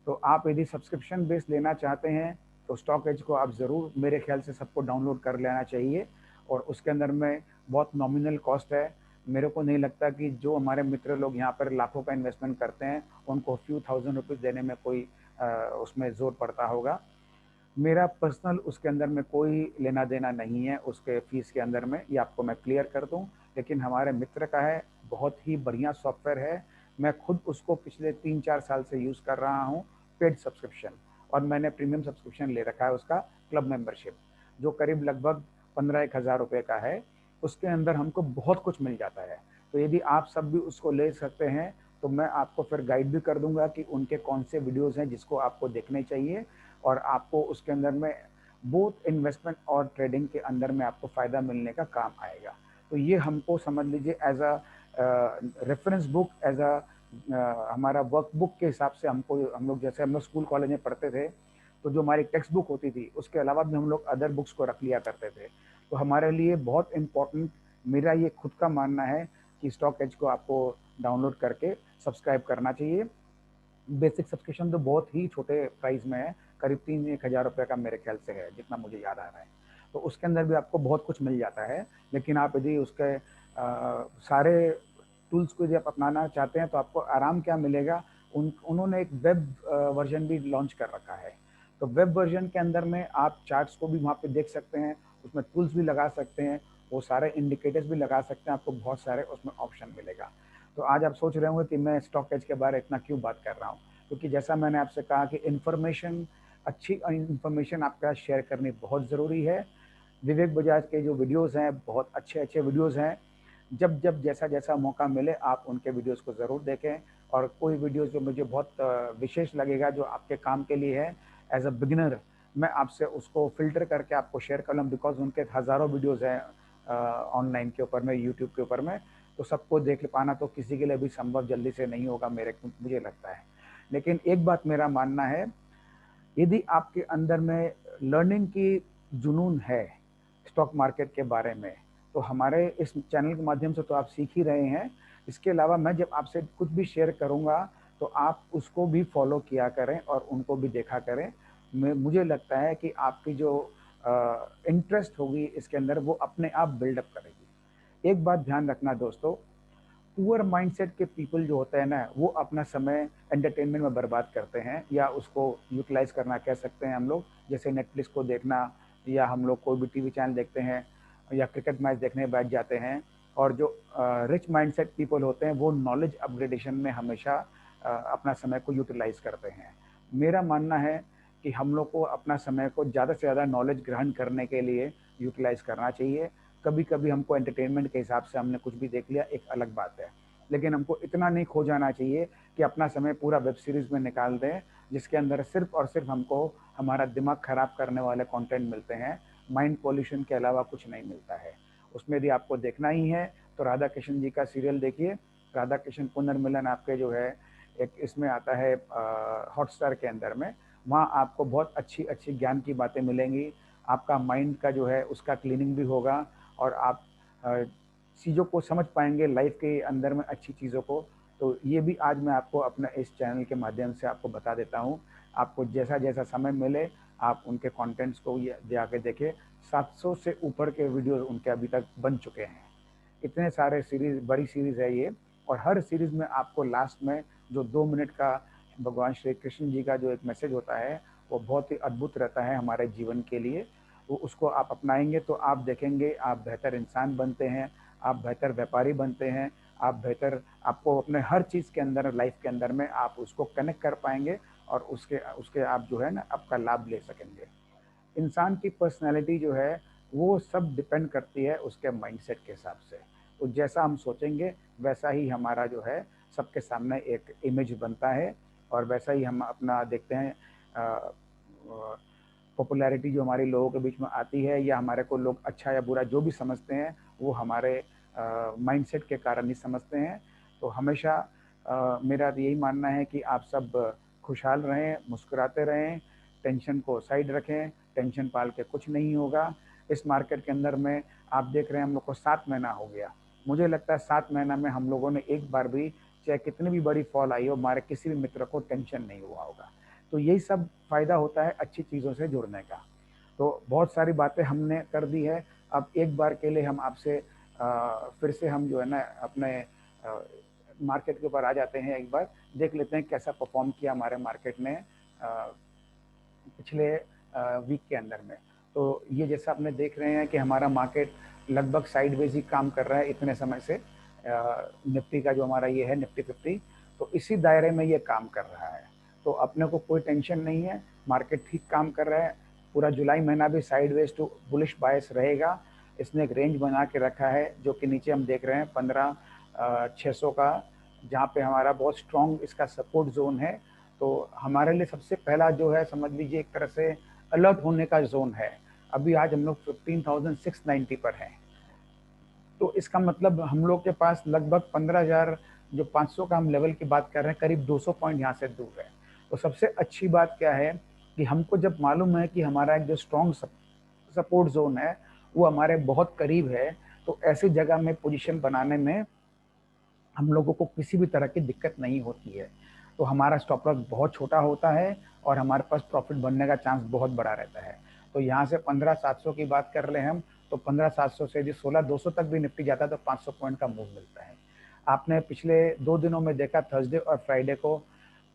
तो आप यदि सब्सक्रिप्शन बेस लेना चाहते हैं, तो स्टॉक एज को आप ज़रूर, मेरे ख्याल से सबको डाउनलोड कर लेना चाहिए, और उसके अंदर में बहुत नॉमिनल कॉस्ट है। मेरे को नहीं लगता कि जो हमारे मित्र लोग यहाँ पर लाखों का इन्वेस्टमेंट करते हैं, उनको फ्यू थाउजेंड रुपीज़ देने में कोई उसमें ज़ोर पड़ता होगा। मेरा पर्सनल उसके अंदर में कोई लेना देना नहीं है उसके फीस के अंदर में, ये आपको मैं क्लियर कर दूं। लेकिन हमारे मित्र का है, बहुत ही बढ़िया सॉफ्टवेयर है। मैं खुद उसको पिछले 3-4 साल से यूज़ कर रहा हूँ, पेड सब्सक्रिप्शन, और मैंने प्रीमियम सब्सक्रिप्शन ले रखा है उसका, क्लब मेंबरशिप, जो करीब लगभग 15-1 हज़ार रुपये का है। उसके अंदर हमको बहुत कुछ मिल जाता है। तो यदि आप सब भी उसको ले सकते हैं, तो मैं आपको फिर गाइड भी कर दूंगा कि उनके कौन से वीडियोज़ हैं जिसको आपको देखने चाहिए, और आपको उसके अंदर में बोथ इन्वेस्टमेंट और ट्रेडिंग के अंदर में आपको फ़ायदा मिलने का काम आएगा। तो ये हमको समझ लीजिए as a reference book, as a हमारा वर्क बुक के हिसाब से हमको, हम लोग जैसे हम लोग स्कूल कॉलेज में पढ़ते थे, तो जो हमारी टेक्स्ट बुक होती थी, उसके अलावा भी हम लोग अदर बुक्स को रख लिया करते थे। तो हमारे लिए बहुत इम्पोर्टेंट, मेरा ये खुद का मानना है कि स्टॉक एज को आपको डाउनलोड करके सब्सक्राइब करना चाहिए। बेसिक सब्सक्रिप्शन तो बहुत ही छोटे प्राइस में है, करीब 3-1 हज़ार रुपये का मेरे ख्याल से है, जितना मुझे याद आ रहा है। तो उसके अंदर भी आपको बहुत कुछ मिल जाता है, लेकिन आप यदि उसके सारे टूल्स को यदि आप अपनाना चाहते हैं तो आपको आराम क्या मिलेगा, उन्होंने एक वेब वर्जन भी लॉन्च कर रखा है। तो वेब वर्जन के अंदर में आप चार्ट्स को भी वहाँ पे देख सकते हैं, उसमें टूल्स भी लगा सकते हैं, वो सारे इंडिकेटर्स भी लगा सकते हैं, आपको बहुत सारे उसमें ऑप्शन मिलेगा। तो आज आप सोच रहे होंगे कि मैं स्टॉक एज के बारे में इतना क्यों बात कर रहा हूँ, क्योंकि जैसा मैंने आपसे कहा कि अच्छी इन्फॉर्मेशन आपका शेयर करनी बहुत ज़रूरी है। विवेक बजाज के जो वीडियोस हैं बहुत अच्छे अच्छे वीडियोस हैं, जब जब जैसा जैसा मौका मिले आप उनके वीडियोस को ज़रूर देखें। और कोई वीडियोस जो मुझे बहुत विशेष लगेगा, जो आपके काम के लिए है एज अ बिगिनर, मैं आपसे उसको फ़िल्टर करके आपको शेयर कर लूँ, बिकॉज उनके हज़ारों वीडियोज़ हैं ऑनलाइन के ऊपर में, यूट्यूब के ऊपर में। तो सबको देख पाना तो किसी के लिए भी संभव जल्दी से नहीं होगा, मुझे लगता है। लेकिन एक बात मेरा मानना है, यदि आपके अंदर में लर्निंग की जुनून है स्टॉक मार्केट के बारे में, तो हमारे इस चैनल के माध्यम से तो आप सीख ही रहे हैं। इसके अलावा मैं जब आपसे कुछ भी शेयर करूंगा तो आप उसको भी फॉलो किया करें और उनको भी देखा करें। मुझे लगता है कि आपकी जो इंटरेस्ट होगी इसके अंदर, वो अपने आप बिल्डअप करेगी। एक बात ध्यान रखना दोस्तों, पुअर माइंडसेट के पीपल जो होते हैं ना, वो अपना समय एंटरटेनमेंट में बर्बाद करते हैं, या उसको यूटिलाइज करना कह सकते हैं हम लोग। जैसे नेटफ्लिक्स को देखना, या हम लोग कोई भी टीवी चैनल देखते हैं, या क्रिकेट मैच देखने बैठ जाते हैं। और जो रिच माइंडसेट पीपल होते हैं वो नॉलेज अपग्रेडेशन में हमेशा अपना समय को यूटिलाइज करते हैं। मेरा मानना है कि हम लोग को अपना समय को ज़्यादा से ज़्यादा नॉलेज ग्रहण करने के लिए यूटिलाइज करना चाहिए। कभी कभी हमको एंटरटेनमेंट के हिसाब से हमने कुछ भी देख लिया, एक अलग बात है, लेकिन हमको इतना नहीं खो जाना चाहिए कि अपना समय पूरा वेब सीरीज़ में निकाल दें, जिसके अंदर सिर्फ और सिर्फ हमको हमारा दिमाग खराब करने वाले कंटेंट मिलते हैं। माइंड पॉल्यूशन के अलावा कुछ नहीं मिलता है उसमें। यदि आपको देखना ही है तो राधा कृष्ण जी का सीरियल देखिए, राधा कृष्ण पुनर्मिलन आपके जो है एक इसमें आता है हॉटस्टार के अंदर में। वहाँ आपको बहुत अच्छी अच्छी ज्ञान की बातें मिलेंगी, आपका माइंड का जो है उसका क्लीनिंग भी होगा, और आप चीज़ों को समझ पाएंगे लाइफ के अंदर में, अच्छी चीज़ों को। तो ये भी आज मैं आपको अपना इस चैनल के माध्यम से आपको बता देता हूँ। आपको जैसा जैसा समय मिले आप उनके कंटेंट्स को ये जाके देखें। 700 से ऊपर के वीडियो उनके अभी तक बन चुके हैं। इतने सारे सीरीज़, बड़ी सीरीज़ है ये। और हर सीरीज़ में आपको लास्ट में जो 2 मिनट का भगवान श्री कृष्ण जी का जो एक मैसेज होता है, वो बहुत ही अद्भुत रहता है हमारे जीवन के लिए। वो उसको आप अपनाएंगे तो आप देखेंगे आप बेहतर इंसान बनते हैं, आप बेहतर व्यापारी बनते हैं, आप बेहतर, आपको अपने हर चीज़ के अंदर, लाइफ के अंदर में आप उसको कनेक्ट कर पाएंगे, और उसके उसके आप जो है ना आपका लाभ ले सकेंगे। इंसान की पर्सनैलिटी जो है वो सब डिपेंड करती है उसके माइंडसेट के हिसाब से। तो जैसा हम सोचेंगे वैसा ही हमारा जो है सबके सामने एक इमेज बनता है, और वैसा ही हम अपना देखते हैं। पॉपुलैरिटी जो हमारे लोगों के बीच में आती है, या हमारे को लोग अच्छा या बुरा जो भी समझते हैं, वो हमारे माइंडसेट के कारण ही समझते हैं। तो हमेशा मेरा यही मानना है कि आप सब खुशहाल रहें, मुस्कुराते रहें, टेंशन को साइड रखें। टेंशन पाल के कुछ नहीं होगा इस मार्केट के अंदर में। आप देख रहे हैं हम लोग को 7 महीना हो गया, मुझे लगता है 7 महीना में हम लोगों ने एक बार भी, चाहे कितनी भी बड़ी फॉल आई हो, हमारे किसी भी मित्र को टेंशन नहीं हुआ होगा। तो यही सब फायदा होता है अच्छी चीज़ों से जुड़ने का। तो बहुत सारी बातें हमने कर दी है। अब एक बार के लिए हम आपसे फिर से हम जो है ना अपने मार्केट के ऊपर आ जाते हैं। एक बार देख लेते हैं कैसा परफॉर्म किया हमारे मार्केट ने पिछले वीक के अंदर में। तो ये जैसा आपने देख रहे हैं कि हमारा मार्केट लगभग साइडवेज ही काम कर रहा है इतने समय से। निफ्टी का जो हमारा ये है निफ्टी 50, तो इसी दायरे में ये काम कर रहा है। तो अपने को कोई टेंशन नहीं है, मार्केट ठीक काम कर रहा है। पूरा जुलाई महीना भी साइडवेज टू बुलिश बायस रहेगा। इसने एक रेंज बना के रखा है जो कि नीचे हम देख रहे हैं 15,600 का, जहाँ पे हमारा बहुत स्ट्रॉन्ग इसका सपोर्ट जोन है। तो हमारे लिए सबसे पहला जो है, समझ लीजिए एक तरह से अलर्ट होने का जोन है। अभी आज हम लोग 15,690 पर हैं। तो इसका मतलब हम लोग के पास लगभग 15,000, जो 500 का हम लेवल की बात कर रहे हैं, करीब 200 पॉइंट यहाँ से दूर है। तो सबसे अच्छी बात क्या है कि हमको जब मालूम है कि हमारा एक जो स्ट्रॉन्ग सपोर्ट जोन है वो हमारे बहुत करीब है, तो ऐसी जगह में पोजीशन बनाने में हम लोगों को किसी भी तरह की दिक्कत नहीं होती है। तो हमारा स्टॉप लॉस बहुत छोटा होता है और हमारे पास प्रॉफिट बनने का चांस बहुत बड़ा रहता है। तो यहाँ से 15,700 की बात कर ले हम, तो 15,700 से यदि 16,200 तक भी निफ्टी जाता है तो 500 पॉइंट का मूव मिलता है। आपने पिछले 2 दिनों में देखा, थर्सडे और फ्राइडे को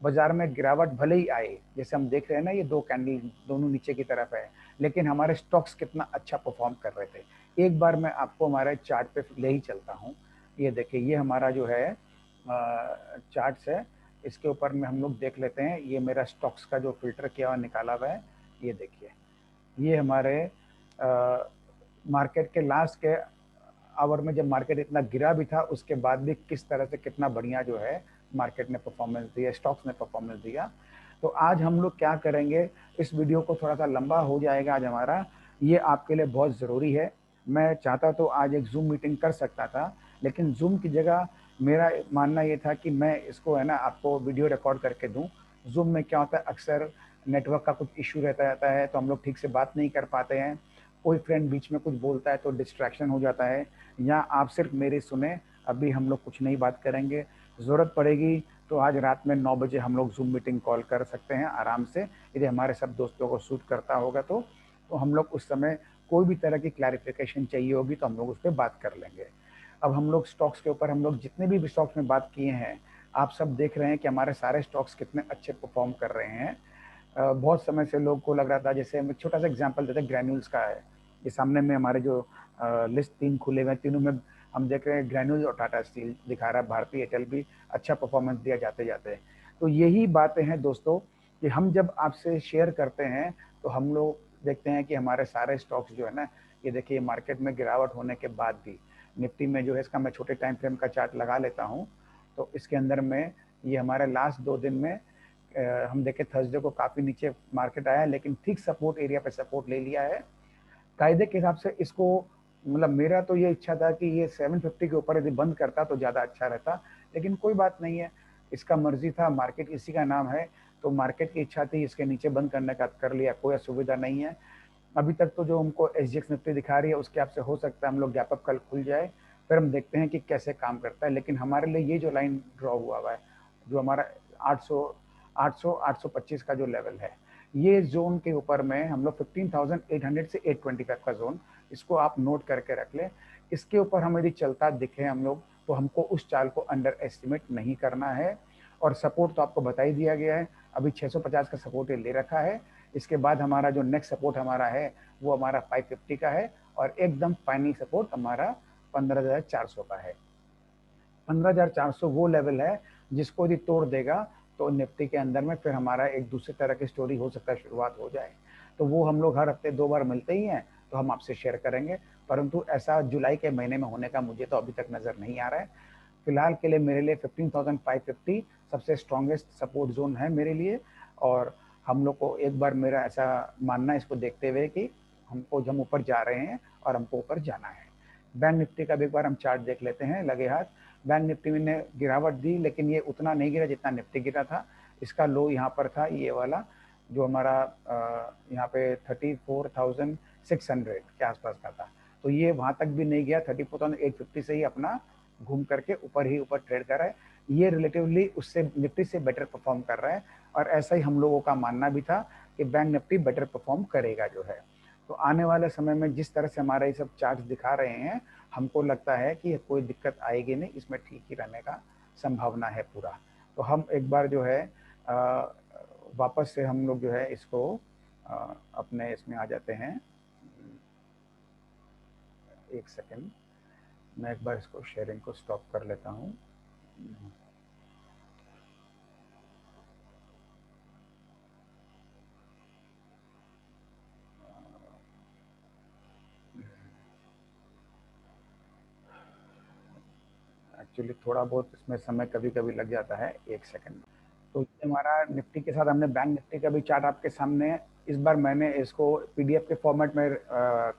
बाजार में गिरावट भले ही आई, जैसे हम देख रहे हैं ना, ये 2 कैंडल दोनों नीचे की तरफ है, लेकिन हमारे स्टॉक्स कितना अच्छा परफॉर्म कर रहे थे। एक बार मैं आपको हमारे चार्ट पे ले ही चलता हूँ। ये देखिए, ये हमारा जो है चार्ट्स है, इसके ऊपर में हम लोग देख लेते हैं। ये मेरा स्टॉक्स का जो फिल्टर किया हुआ निकाला हुआ है, ये देखिए, ये हमारे मार्केट के लास्ट के आवर में जब मार्केट इतना गिरा भी था, उसके बाद भी किस तरह से कितना बढ़िया जो है मार्केट ने परफॉर्मेंस दिया, स्टॉक्स ने परफॉर्मेंस दिया। तो आज हम लोग क्या करेंगे, इस वीडियो को थोड़ा सा लंबा हो जाएगा आज हमारा, ये आपके लिए बहुत ज़रूरी है। मैं चाहता तो आज एक जूम मीटिंग कर सकता था, लेकिन जूम की जगह मेरा मानना ये था कि मैं इसको है ना आपको वीडियो रिकॉर्ड करके दूं। जूम में क्या होता है, अक्सर नेटवर्क का कुछ इशू रहता है, तो हम लोग ठीक से बात नहीं कर पाते हैं। कोई फ्रेंड बीच में कुछ बोलता है तो डिस्ट्रैक्शन हो जाता है। या आप सिर्फ मेरी सुने, अभी हम लोग कुछ नहीं बात करेंगे। ज़रूरत पड़ेगी तो आज रात में 9 बजे हम लोग जूम मीटिंग कॉल कर सकते हैं आराम से, यदि हमारे सब दोस्तों को सूट करता होगा तो हम लोग उस समय कोई भी तरह की क्लैरिफिकेशन चाहिए होगी तो हम लोग उस पर बात कर लेंगे। अब हम लोग स्टॉक्स के ऊपर, हम लोग जितने भी स्टॉक्स में बात किए हैं, आप सब देख रहे हैं कि हमारे सारे स्टॉक्स कितने अच्छे परफॉर्म कर रहे हैं। बहुत समय से लोग को लग रहा था, जैसे हम छोटा सा एग्जांपल देते हैं, ग्रैन्यूल्स का है। ये सामने में हमारे जो लिस्ट 3 खुले हुए हैं, तीनों में हम देख रहे हैं ग्रैन्यूल्स और टाटा स्टील दिखा रहा है, भारतीय एयरटेल भी अच्छा परफॉर्मेंस दिया जाते जाते। तो यही बातें हैं दोस्तों, कि हम जब आपसे शेयर करते हैं तो हम लोग देखते हैं कि हमारे सारे स्टॉक्स जो है ना, ये देखिए मार्केट में गिरावट होने के बाद भी निफ्टी में जो है, इसका मैं छोटे टाइम फ्रेम का चार्ट लगा लेता हूँ। तो इसके अंदर में ये हमारे लास्ट 2 दिन में हम देखें, थर्सडे को काफ़ी नीचे मार्केट आया है, लेकिन ठीक सपोर्ट एरिया पे सपोर्ट ले लिया है। कायदे के हिसाब से इसको, मतलब मेरा तो ये इच्छा था कि ये 750 के ऊपर यदि बंद करता तो ज़्यादा अच्छा रहता, लेकिन कोई बात नहीं है, इसका मर्जी था, मार्केट इसी का नाम है। तो मार्केट की इच्छा थी इसके नीचे बंद करने का, कर लिया, कोई असुविधा नहीं है। अभी तक तो जो हमको SGX निफ्टी दिखा रही है, उसके आपसे हो सकता है हम लोग गैप अप कल खुल जाए, फिर हम देखते हैं कि कैसे काम करता है। लेकिन हमारे लिए ये जो लाइन ड्रॉ हुआ है, जो हमारा 825 का जो लेवल है, ये जोन के ऊपर में हम लोग 15,800 से 825 का जोन, इसको आप नोट करके रख लें। इसके ऊपर हम यदि चलता दिखे हम लोग, तो हमको उस चाल को अंडर एस्टिमेट नहीं करना है। और सपोर्ट तो आपको बता ही दिया गया है, अभी 650 का सपोर्ट ले रखा है। इसके बाद हमारा जो नेक्स्ट सपोर्ट हमारा है, वो हमारा 550 का है, और एकदम फाइनल सपोर्ट हमारा 15,400 का है। 15,400 वो लेवल है जिसको यदि तोड़ देगा तो निफ्टी के अंदर में फिर हमारा एक दूसरे तरह की स्टोरी हो सकता है, शुरुआत हो जाए। तो वो हम लोग हर हफ्ते 2 बार मिलते ही हैं, तो हम आपसे शेयर करेंगे। परंतु ऐसा जुलाई के महीने में होने का मुझे तो अभी तक नज़र नहीं आ रहा है। फिलहाल के लिए मेरे लिए 15,550 सबसे स्ट्रॉन्गेस्ट सपोर्ट जोन है मेरे लिए। और हम लोग को एक बार, मेरा ऐसा मानना है इसको देखते हुए, कि हमको, हम ऊपर जा रहे हैं और हमको ऊपर जाना है। बैंक निफ्टी का भी एक बार हम चार्ट देख लेते हैं लगे हाथ। बैंक निफ्टी ने गिरावट दी, लेकिन ये उतना नहीं गिरा जितना निफ्टी गिरा था। इसका लो यहाँ पर था, ये वाला जो हमारा यहाँ पे 34,600 के आसपास का था। तो ये वहाँ तक भी नहीं गया, 34,850 से ही अपना घूम करके ऊपर ही ऊपर ट्रेड कर रहा है। ये रिलेटिवली उससे, निफ्टी से बेटर परफॉर्म कर रहा है। और ऐसा ही हम लोगों का मानना भी था कि बैंक निफ्टी बेटर परफॉर्म करेगा जो है। तो आने वाले समय में जिस तरह से हमारे ये सब चार्ट दिखा रहे हैं, हमको लगता है कि कोई दिक्कत आएगी नहीं, इसमें ठीक ही रहने का संभावना है पूरा। तो हम एक बार जो है वापस से हम लोग जो है इसको अपने इसमें आ जाते हैं। एक सेकंड, मैं एक बार इसको शेयरिंग को स्टॉप कर लेता हूँ। एक्चुअली थोड़ा बहुत इसमें समय कभी कभी लग जाता है, एक सेकंड। तो ये हमारा निफ्टी के साथ हमने बैंक निफ्टी का भी चार्ट आपके सामने है। इस बार मैंने इसको PDF के फॉर्मेट में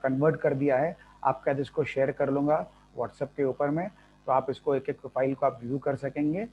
कन्वर्ट कर दिया है। आपका इसको शेयर कर लूँगा व्हाट्सएप के ऊपर में, तो आप इसको एक एक फाइल को आप व्यू कर सकेंगे।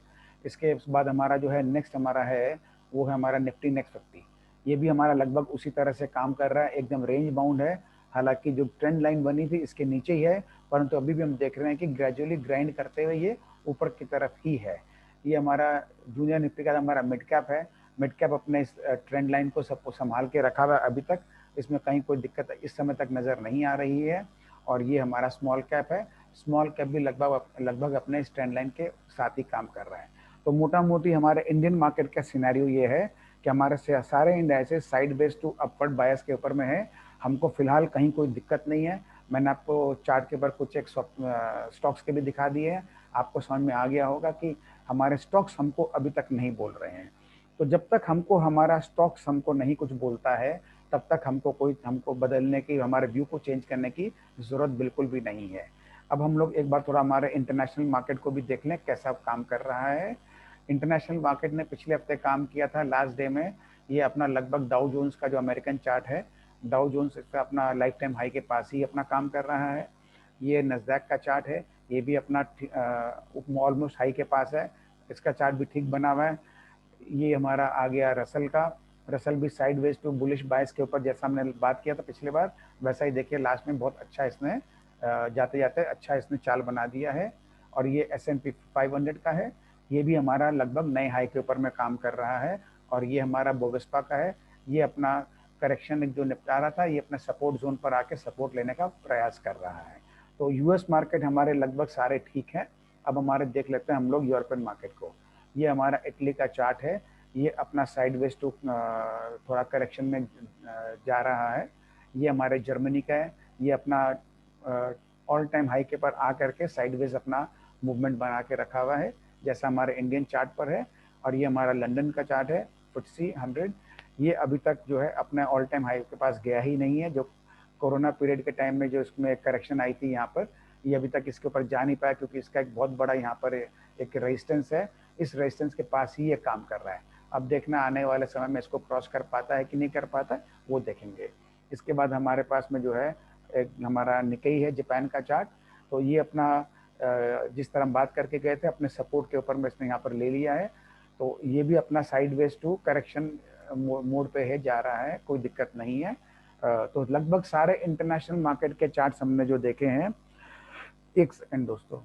इसके बाद हमारा जो है नेक्स्ट हमारा है, वो है हमारा निफ्टी नेक्स्ट 50। ये भी हमारा लगभग उसी तरह से काम कर रहा है, एकदम रेंज बाउंड है। हालांकि जो ट्रेंड लाइन बनी थी इसके नीचे ही है, परंतु अभी भी हम देख रहे हैं कि ग्रेजुअली ग्राइंड करते हुए ये ऊपर की तरफ ही है। ये हमारा जूनियर निफ्टी का हमारा मिड कैप है। मिड कैप अपने इस ट्रेंड लाइन को सबको संभाल के रखा हुआ है अभी तक, इसमें कहीं कोई दिक्कत इस समय तक नज़र नहीं आ रही है। और ये हमारा स्मॉल कैप है। स्मॉल कैप भी लगभग लगभग अपने इस ट्रेंड लाइन के साथ ही काम कर रहा है। तो मोटा मोटी हमारे इंडियन मार्केट का सिनेरियो ये है कि हमारे सारे indices side base to upward bias के ऊपर में है। हमको फिलहाल कहीं कोई दिक्कत नहीं है। मैंने आपको चार्ट के ऊपर कुछ एक स्टॉक्स के भी दिखा दिए हैं, आपको समझ में आ गया होगा कि हमारे स्टॉक्स हमको अभी तक नहीं बोल रहे हैं। तो जब तक हमको हमारा स्टॉक्स हमको नहीं कुछ बोलता है, तब तक हमको बदलने की, हमारे व्यू को चेंज करने की ज़रूरत बिल्कुल भी नहीं है। अब हम लोग एक बार थोड़ा हमारे इंटरनेशनल मार्केट को भी देख लें कैसा काम कर रहा है। इंटरनेशनल मार्केट ने पिछले हफ्ते काम किया था लास्ट डे में। ये अपना लगभग डाउ जोन्स का जो अमेरिकन चार्ट है, डाउ जोन्स इसका अपना लाइफ टाइम हाई के पास ही अपना काम कर रहा है। ये नस्डैक का चार्ट है, ये भी अपना ऑलमोस्ट हाई के पास है, इसका चार्ट भी ठीक बना हुआ है। ये हमारा आ गया रसल का। रसल भी साइडवेज टू बुलिश बायस के ऊपर, जैसा हमने बात किया था पिछले बार, वैसा ही देखिए लास्ट में बहुत अच्छा इसने जाते जाते अच्छा इसने चाल बना दिया है। और ये S&P 500 का है, ये भी हमारा लगभग नए हाई के ऊपर में काम कर रहा है। और ये हमारा बोवेस्पा का है, ये अपना करेक्शन जो निपटा रहा था, ये अपने सपोर्ट जोन पर आके सपोर्ट लेने का प्रयास कर रहा है। तो यूएस मार्केट हमारे लगभग सारे ठीक हैं। अब हमारे देख लेते हैं हम लोग यूरोपियन मार्केट को। ये हमारा इटली का चार्ट है, ये अपना साइडवेज टू थोड़ा करेक्शन में जा रहा है। ये हमारे जर्मनी का है, ये अपना ऑल टाइम हाई के पर आ करके साइडवेज अपना मूवमेंट बना के रखा हुआ है, जैसा हमारे इंडियन चार्ट पर है। और ये हमारा लंदन का चार्ट है, FTSE 100। ये अभी तक जो है अपने ऑल टाइम हाई के पास गया ही नहीं है। जो कोरोना पीरियड के टाइम में जो इसमें करेक्शन आई थी यहाँ पर, ये अभी तक इसके ऊपर जा नहीं पाया, क्योंकि इसका एक बहुत बड़ा यहाँ पर एक रेजिस्टेंस है। इस रेजिस्टेंस के पास ही ये काम कर रहा है। अब देखना आने वाले समय में इसको क्रॉस कर पाता है कि नहीं कर पाता, वो देखेंगे। इसके बाद हमारे पास में जो है एक हमारा निकेई है, जापान का चार्ट। तो ये अपना जिस तरह हम बात करके गए थे, अपने सपोर्ट के ऊपर में इसने यहाँ पर ले लिया है। तो ये भी अपना साइडवेज टू करेक्शन मोड पे है, जा रहा है, कोई दिक्कत नहीं है। तो लगभग सारे इंटरनेशनल मार्केट के चार्ट्स हमने जो देखे हैं, एक सेकंड दोस्तों,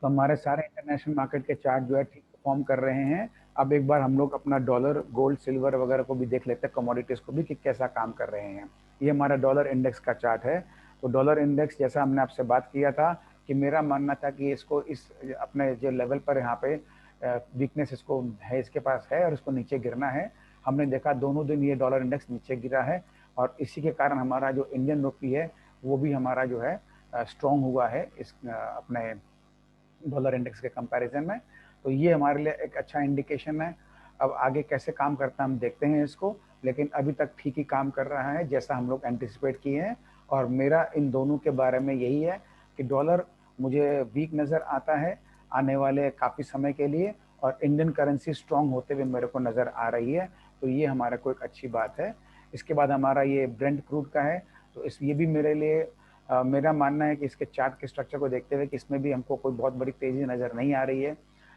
तो हमारे सारे इंटरनेशनल मार्केट के चार्ट जो है ठीक परफॉर्म कर रहे हैं। अब एक बार हम लोग अपना डॉलर, गोल्ड, सिल्वर वगैरह को भी देख लेते हैं, कमोडिटीज़ को भी, कि कैसा काम कर रहे हैं। ये हमारा डॉलर इंडेक्स का चार्ट है। तो डॉलर इंडेक्स, जैसा हमने आपसे बात किया था कि मेरा मानना था कि इसको इस अपने जो लेवल पर यहाँ पे वीकनेस इसको है, इसके पास है और इसको नीचे गिरना है। हमने देखा दोनों दिन ये डॉलर इंडेक्स नीचे गिरा है, और इसी के कारण हमारा जो इंडियन रुपी है वो भी हमारा जो है स्ट्रॉन्ग हुआ है इस अपने डॉलर इंडेक्स के कंपैरिजन में। तो ये हमारे लिए एक अच्छा इंडिकेशन है। अब आगे कैसे काम करता है हम देखते हैं इसको, लेकिन अभी तक ठीक ही काम कर रहा है जैसा हम लोग एंटिसिपेट किए हैं। और मेरा इन दोनों के बारे में यही है कि डॉलर मुझे वीक नज़र आता है आने वाले काफ़ी समय के लिए, और इंडियन करेंसी स्ट्रॉन्ग होते हुए मेरे को नज़र आ रही है। तो ये हमारा को एक अच्छी बात है। इसके बाद हमारा ये ब्रेंट क्रूड का है। तो ये भी मेरे लिए मेरा मानना है कि इसके चार्ट के स्ट्रक्चर को देखते हुए कि इसमें भी हमको कोई बहुत बड़ी तेज़ी नज़र नहीं आ रही है।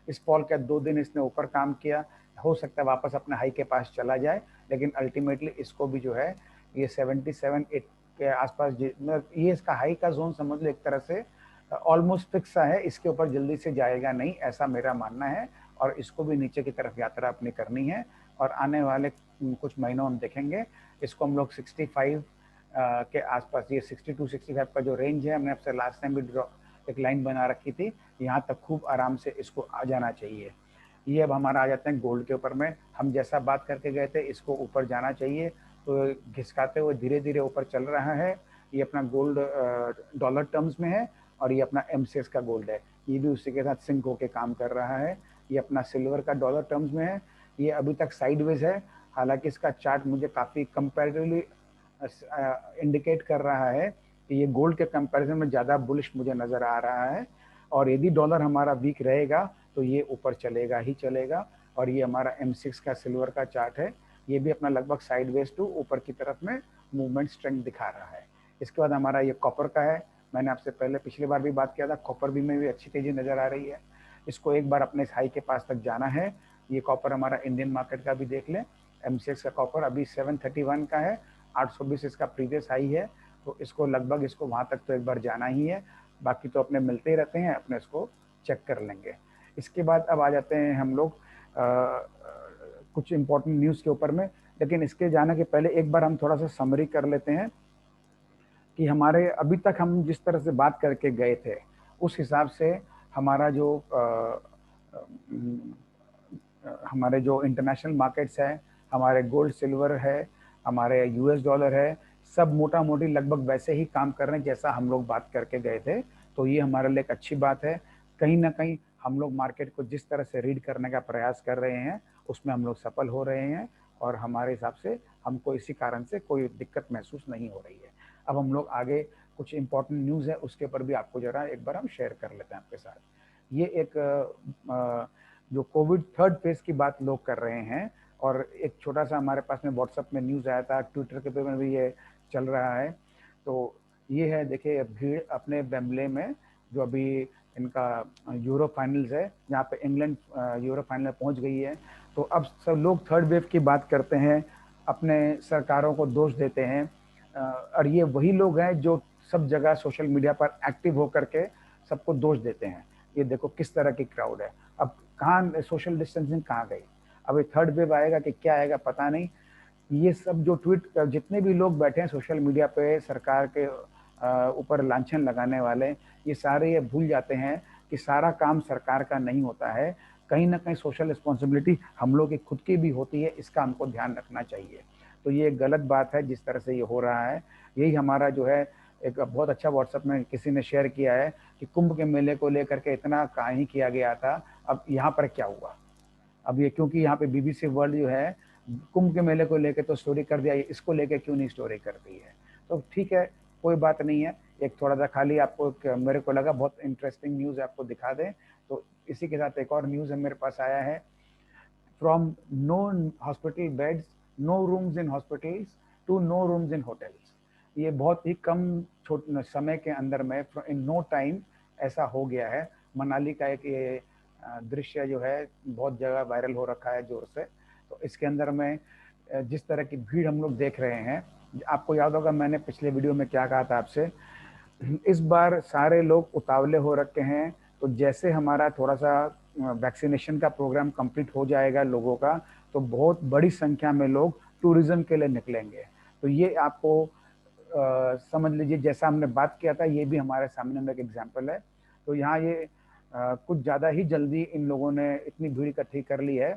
इस फॉल का 2 दिन इसने ऊपर काम किया, हो सकता है वापस अपने हाई के पास चला जाए, लेकिन अल्टीमेटली इसको भी जो है ये 77-8 के आसपास, ये इसका हाई का जोन समझ लो एक तरह से ऑलमोस्ट फिक्स सा है, इसके ऊपर जल्दी से जाएगा नहीं, ऐसा मेरा मानना है। और इसको भी नीचे की तरफ यात्रा अपनी करनी है, और आने वाले कुछ महीनों हम देखेंगे इसको हम लोग 65 के आसपास, ये 62-65 का जो रेंज है, हमने आपसे लास्ट टाइम भी एक लाइन बना रखी थी, यहाँ तक खूब आराम से इसको आ जाना चाहिए। ये अब हमारा आ जाते हैं गोल्ड के ऊपर में। हम जैसा बात करके गए थे, इसको ऊपर जाना चाहिए, तो घिसकाते हुए धीरे धीरे ऊपर चल रहा है। ये अपना गोल्ड डॉलर टर्म्स में है, और ये अपना MCX का गोल्ड है, ये भी उसी के साथ सिंक होकर काम कर रहा है। ये अपना सिल्वर का डॉलर टर्म्स में है, ये अभी तक साइडवेज है। हालांकि इसका चार्ट मुझे काफ़ी कंपैरेटिवली इंडिकेट कर रहा है कि ये गोल्ड के कंपैरिजन में ज़्यादा बुलिश मुझे नज़र आ रहा है। और यदि डॉलर हमारा वीक रहेगा तो ये ऊपर चलेगा ही चलेगा। और ये हमारा M6 का सिल्वर का चार्ट है, ये भी अपना लगभग साइडवेज टू ऊपर की तरफ में मूवमेंट स्ट्रेंथ दिखा रहा है। इसके बाद हमारा ये कॉपर का है। मैंने आपसे पहले पिछली बार भी बात किया था, कॉपर भी में भी अच्छी तेज़ी नज़र आ रही है। इसको एक बार अपने हाई के पास तक जाना है। ये कॉपर हमारा इंडियन मार्केट का भी देख लें, M6 का कॉपर अभी 731 का है, 820 इसका प्रीवियस हाई है। तो इसको लगभग इसको वहाँ तक तो एक बार जाना ही है, बाकी तो अपने मिलते ही रहते हैं, अपने इसको चेक कर लेंगे। इसके बाद अब आ जाते हैं हम लोग कुछ इम्पोर्टेंट न्यूज़ के ऊपर में, लेकिन इसके जाने के पहले एक बार हम थोड़ा सा समरी कर लेते हैं कि हमारे अभी तक हम जिस तरह से बात करके गए थे उस हिसाब से हमारा जो हमारे जो इंटरनेशनल मार्केट्स है, हमारे गोल्ड सिल्वर है, हमारे यूएस डॉलर है, सब मोटा मोटी लगभग वैसे ही काम कर रहे हैं जैसा हम लोग बात करके गए थे। तो ये हमारे लिए एक अच्छी बात है। कहीं ना कहीं हम लोग मार्केट को जिस तरह से रीड करने का प्रयास कर रहे हैं उसमें हम लोग सफल हो रहे हैं, और हमारे हिसाब से हमको इसी कारण से कोई दिक्कत महसूस नहीं हो रही है। अब हम लोग आगे कुछ इंपॉर्टेंट न्यूज़ है उसके ऊपर भी आपको जरा एक बार हम शेयर कर लेते हैं आपके साथ। ये एक जो कोविड थर्ड फेज की बात लोग कर रहे हैं, और एक छोटा सा हमारे पास में व्हाट्सएप में न्यूज़ आया था, ट्विटर के पे में भी ये चल रहा है। तो ये है, देखिए भीड़ अपने वेम्बले में, जो अभी इनका यूरो फाइनल्स है जहाँ पे इंग्लैंड यूरो फाइनल में पहुँच गई है। तो अब सब लोग थर्ड वेव की बात करते हैं, अपने सरकारों को दोष देते हैं, और ये वही लोग हैं जो सब जगह सोशल मीडिया पर एक्टिव होकर के सबको दोष देते हैं। ये देखो किस तरह की क्राउड है। अब कहाँ सोशल डिस्टेंसिंग कहाँ गई? अब ये थर्ड वेव आएगा कि क्या आएगा पता नहीं। ये सब जो ट्वीट जितने भी लोग बैठे हैं सोशल मीडिया पे सरकार के ऊपर लांछन लगाने वाले, ये सारे ये भूल जाते हैं कि सारा काम सरकार का नहीं होता है, कहीं ना कहीं सोशल रिस्पॉन्सिबिलिटी हम लोग की खुद की भी होती है। इसका हमको ध्यान रखना चाहिए। तो ये गलत बात है जिस तरह से ये हो रहा है। यही हमारा जो है एक बहुत अच्छा व्हाट्सएप में किसी ने शेयर किया है कि कुंभ के मेले को लेकर के इतना कहानी किया गया था, अब यहाँ पर क्या हुआ? अब ये क्योंकि यहाँ पे बीबीसी वर्ल्ड जो है कुंभ के मेले को लेकर तो स्टोरी कर दिया, इसको लेकर क्यों नहीं स्टोरी कर दी है? तो ठीक है, कोई बात नहीं है। एक थोड़ा सा खाली आपको मेरे को लगा बहुत इंटरेस्टिंग न्यूज़ आपको दिखा दें। तो इसी के साथ एक और न्यूज़ है मेरे पास आया है, from no hospital beds, no rooms in hospitals to no rooms in hotels. ये बहुत ही कम छोटे समय के अंदर में, इन नो टाइम, ऐसा हो गया है। मनाली का एक ये दृश्य जो है बहुत जगह वायरल हो रखा है जोर से। तो इसके अंदर में जिस तरह की भीड़ हम लोग देख रहे हैं, आपको याद होगा मैंने पिछले वीडियो में क्या कहा था आपसे, इस बार सारे लोग उतावले हो रखे हैं। तो जैसे हमारा थोड़ा सा वैक्सीनेशन का प्रोग्राम कंप्लीट हो जाएगा लोगों का, तो बहुत बड़ी संख्या में लोग टूरिज्म के लिए निकलेंगे। तो ये आपको समझ लीजिए जैसा हमने बात किया था, ये भी हमारे सामने में एक एग्जाम्पल है। तो यहाँ ये कुछ ज़्यादा ही जल्दी इन लोगों ने इतनी भीड़ इकट्ठी कर ली है।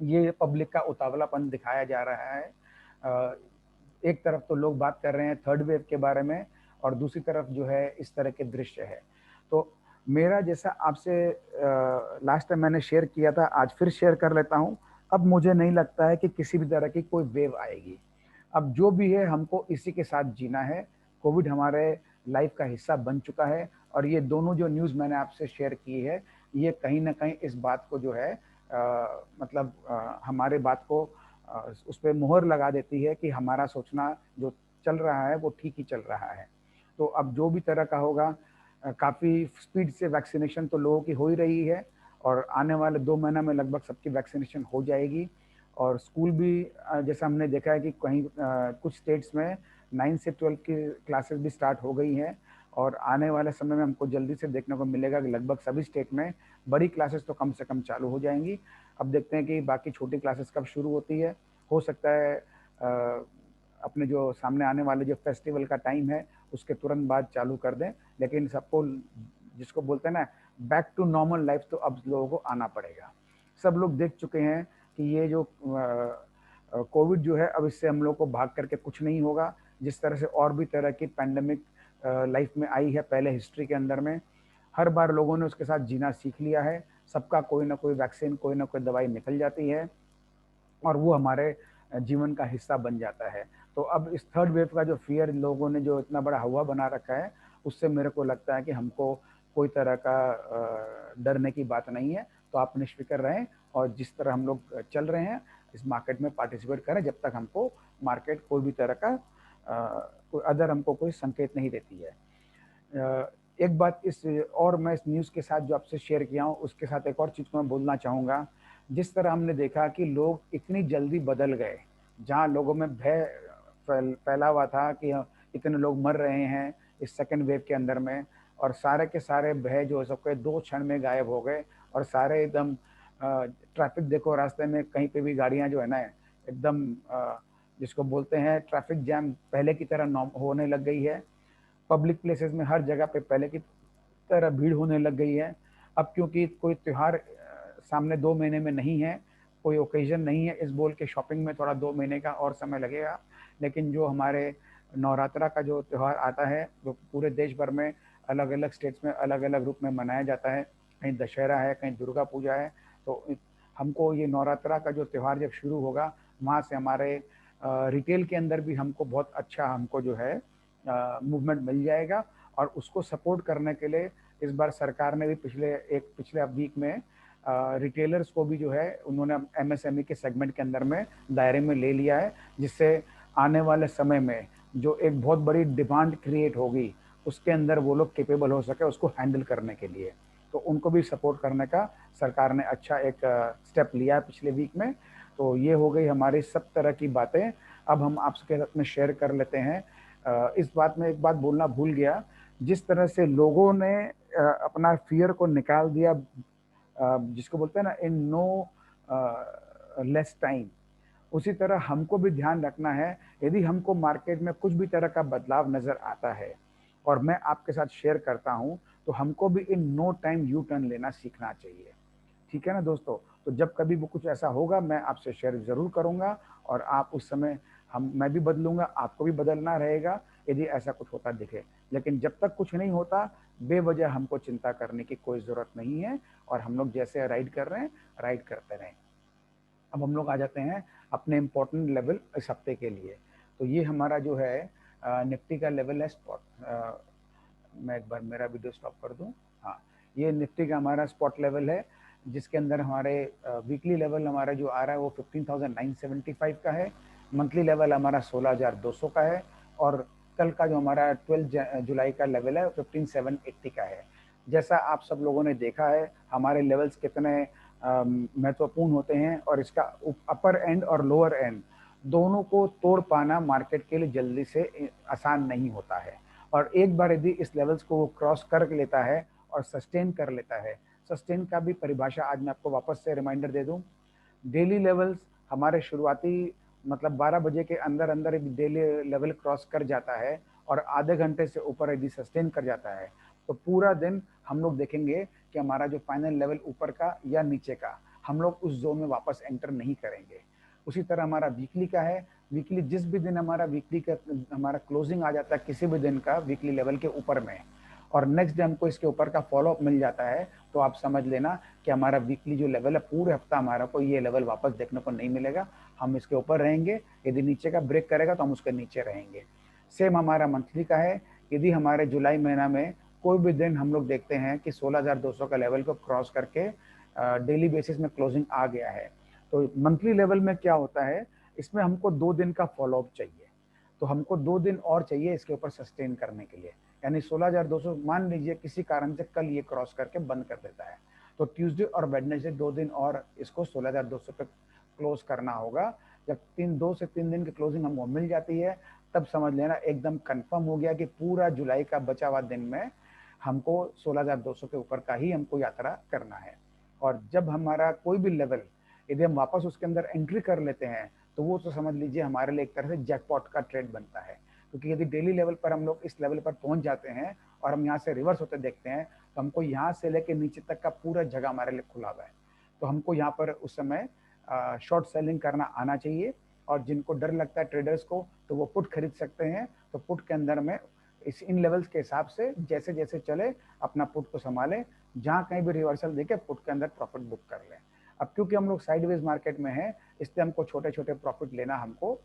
ये पब्लिक का उतावलापन दिखाया जा रहा है। एक तरफ तो लोग बात कर रहे हैं थर्ड वेव के बारे में, और दूसरी तरफ जो है इस तरह के दृश्य है। तो मेरा जैसा आपसे लास्ट टाइम मैंने शेयर किया था, आज फिर शेयर कर लेता हूँ। अब मुझे नहीं लगता है कि किसी भी तरह की कोई वेव आएगी। अब जो भी है हमको इसी के साथ जीना है। कोविड हमारे लाइफ का हिस्सा बन चुका है, और ये दोनों जो न्यूज़ मैंने आपसे शेयर की है, ये कहीं ना कहीं इस बात को जो है मतलब हमारे बात को उस पर मुहर लगा देती है कि हमारा सोचना जो चल रहा है वो ठीक ही चल रहा है। तो अब जो भी तरह का होगा, काफ़ी स्पीड से वैक्सीनेशन तो लोगों की हो ही रही है, और आने वाले 2 महीना में लगभग सबकी वैक्सीनेशन हो जाएगी। और स्कूल भी जैसा हमने देखा है कि कहीं कुछ स्टेट्स में 9 से 12 की क्लासेस भी स्टार्ट हो गई हैं, और आने वाले समय में हमको जल्दी से देखने को मिलेगा कि लगभग सभी स्टेट में बड़ी क्लासेस तो कम से कम चालू हो जाएंगी। अब देखते हैं कि बाकी छोटी क्लासेस कब शुरू होती है। हो सकता है अपने जो सामने आने वाले जो फेस्टिवल का टाइम है उसके तुरंत बाद चालू कर दें, लेकिन सबको जिसको बोलते हैं ना बैक टू नॉर्मल लाइफ, तो अब लोगों को आना पड़ेगा। सब लोग देख चुके हैं कि ये जो कोविड जो है, अब इससे हम लोग को भाग करके कुछ नहीं होगा। जिस तरह से और भी तरह की पैंडमिक लाइफ में आई है पहले हिस्ट्री के अंदर में, हर बार लोगों ने उसके साथ जीना सीख लिया है। सबका कोई ना कोई वैक्सीन, कोई ना कोई दवाई निकल जाती है, और वो हमारे जीवन का हिस्सा बन जाता है। तो अब इस थर्ड वेव का जो फियर लोगों ने जो इतना बड़ा हवा बना रखा है, उससे मेरे को लगता है कि हमको कोई तरह का डरने की बात नहीं है। तो आप निश्फिक्र रहें, और जिस तरह हम लोग चल रहे हैं इस मार्केट में पार्टिसिपेट करें, जब तक हमको मार्केट कोई भी तरह का कोई अदर हमको कोई संकेत नहीं देती है। एक बात और मैं इस न्यूज़ के साथ जो आपसे शेयर किया हूँ उसके साथ एक और चीज़ को मैं बोलना चाहूँगा। जिस तरह हमने देखा कि लोग इतनी जल्दी बदल गए, जहाँ लोगों में भय फैला हुआ था कि इतने लोग मर रहे हैं इस सेकेंड वेव के अंदर में, और सारे के सारे भय जो है सबके 2 क्षण में गायब हो गए, और सारे एकदम ट्रैफिक देखो रास्ते में कहीं पे भी गाड़ियां जो है ना एकदम जिसको बोलते हैं ट्रैफिक जैम पहले की तरह होने लग गई है। पब्लिक प्लेसेस में हर जगह पे पहले की तरह भीड़ होने लग गई है। अब क्योंकि कोई त्यौहार सामने 2 महीने में नहीं है, कोई ओकेजन नहीं है, इस बोल के शॉपिंग में थोड़ा 2 महीने का और समय लगेगा। लेकिन जो हमारे नवरात्रा का जो त्यौहार आता है वो पूरे देश भर में अलग अलग स्टेट्स में अलग अलग रूप में मनाया जाता है। कहीं दशहरा है, कहीं दुर्गा पूजा है। तो हमको ये नवरात्रा का जो त्यौहार जब शुरू होगा, वहाँ से हमारे रिटेल के अंदर भी हमको बहुत अच्छा हमको जो है मूवमेंट मिल जाएगा। और उसको सपोर्ट करने के लिए इस बार सरकार ने भी पिछले वीक में रिटेलर्स को भी जो है उन्होंने एमएसएमई के सेगमेंट के अंदर में दायरे में ले लिया है, जिससे आने वाले समय में जो एक बहुत बड़ी डिमांड क्रिएट होगी उसके अंदर वो लोग कैपेबल हो सके उसको हैंडल करने के लिए। तो उनको भी सपोर्ट करने का सरकार ने अच्छा एक स्टेप लिया है पिछले वीक में। तो ये हो गई हमारी सब तरह की बातें। अब हम आपके साथ में शेयर कर लेते हैं। इस बात में एक बात बोलना भूल गया, जिस तरह से लोगों ने अपना फियर को निकाल दिया, जिसको बोलते हैं ना इन नो लेस टाइम, उसी तरह हमको भी ध्यान रखना है। यदि हमको मार्केट में कुछ भी तरह का बदलाव नजर आता है और मैं आपके साथ शेयर करता हूं, तो हमको भी in no time U turn लेना सीखना चाहिए। ठीक है ना दोस्तों? तो जब कभी वो कुछ ऐसा होगा मैं आपसे शेयर जरूर करूंगा, और आप उस समय मैं भी बदलूंगा, आपको भी बदलना रहेगा यदि ऐसा कुछ होता दिखे। लेकिन जब तक कुछ नहीं होता बेवजह हमको चिंता करने की कोई जरूरत नहीं है, और हम लोग जैसे राइड कर रहे हैं राइड करते रहें। अब हम लोग आ जाते हैं अपने इम्पोर्टेंट लेवल इस हफ्ते के लिए। तो ये हमारा जो है निफ्टी का लेवल है स्पॉट। मैं एक बार मेरा वीडियो स्टॉप कर दूं। हाँ, ये निफ्टी का हमारा स्पॉट लेवल है, जिसके अंदर हमारे वीकली लेवल हमारा जो आ रहा है वो 15,975 का है। मंथली लेवल हमारा 16,200 का है, और कल का जो हमारा 12 जुलाई का लेवल है 15,780 का है। जैसा आप सब लोगों ने देखा है हमारे लेवल्स कितने महत्वपूर्ण होते हैं, और इसका अपर एंड और लोअर एंड दोनों को तोड़ पाना मार्केट के लिए जल्दी से आसान नहीं होता है। और एक बार यदि इस लेवल्स को वो क्रॉस कर लेता है और सस्टेन कर लेता है, सस्टेन का भी परिभाषा आज मैं आपको वापस से रिमाइंडर दे दूं। डेली लेवल्स हमारे शुरुआती मतलब 12 बजे के अंदर अंदर एक डेली लेवल क्रॉस कर जाता है और आधे घंटे से ऊपर यदि सस्टेन कर जाता है, तो पूरा दिन हम लोग देखेंगे कि हमारा जो फाइनल लेवल ऊपर का या नीचे का, हम लोग उस जोन में वापस एंटर नहीं करेंगे। उसी तरह हमारा वीकली का है। वीकली जिस भी दिन हमारा वीकली का हमारा क्लोजिंग आ जाता है किसी भी दिन का वीकली लेवल के ऊपर में, और नेक्स्ट डे हमको इसके ऊपर का फॉलोअप मिल जाता है, तो आप समझ लेना कि हमारा वीकली जो लेवल है पूरे हफ्ता हमारा को ये लेवल वापस देखने को नहीं मिलेगा। हम इसके ऊपर रहेंगे, यदि नीचे का ब्रेक करेगा तो हम उसके नीचे रहेंगे। सेम हमारा मंथली का है। यदि हमारे जुलाई महीना में कोई भी दिन हम लोग देखते हैं कि 16,200 का लेवल को क्रॉस करके डेली बेसिस में क्लोजिंग आ गया है, तो मंथली लेवल में क्या होता है, इसमें हमको 2 दिन का फॉलोअप चाहिए। तो हमको 2 दिन और चाहिए इसके ऊपर सस्टेन करने के लिए। यानी 16,200 मान लीजिए किसी कारण से कल ये क्रॉस करके बंद कर देता है, तो ट्यूसडे और वेडनेसडे 2 दिन और इसको 16,200 पे क्लोज करना होगा। जब 2 से 3 दिन की क्लोजिंग हमको मिल जाती है, तब समझ लेना एकदम कंफर्म हो गया कि पूरा जुलाई का बचा हुआ दिन में हमको 16,200 के ऊपर का ही हमको यात्रा करना है। और जब हमारा कोई भी लेवल यदि हम वापस उसके अंदर एंट्री कर लेते हैं, तो वो तो समझ लीजिए हमारे लिए एक तरह से जैकपॉट का ट्रेड बनता है। क्योंकि यदि डेली लेवल पर हम लोग इस लेवल पर पहुंच जाते हैं और हम यहाँ से रिवर्स होते देखते हैं, तो हमको यहाँ से लेके नीचे तक का पूरा जगह हमारे लिए खुला हुआ है। तो हमको यहाँ पर उस समय शॉर्ट सेलिंग करना आना चाहिए। और जिनको डर लगता है ट्रेडर्स को, तो वो पुट खरीद सकते हैं। तो पुट के अंदर में इन लेवल्स के हिसाब से जैसे जैसे चले अपना पुट को संभालें, जहाँ कहीं भी रिवर्सल देके पुट के अंदर प्रॉफिट बुक कर लें। अब क्योंकि हम लोग साइडवेज मार्केट में हैं, इसलिए हमको छोटे छोटे प्रॉफिट लेना हमको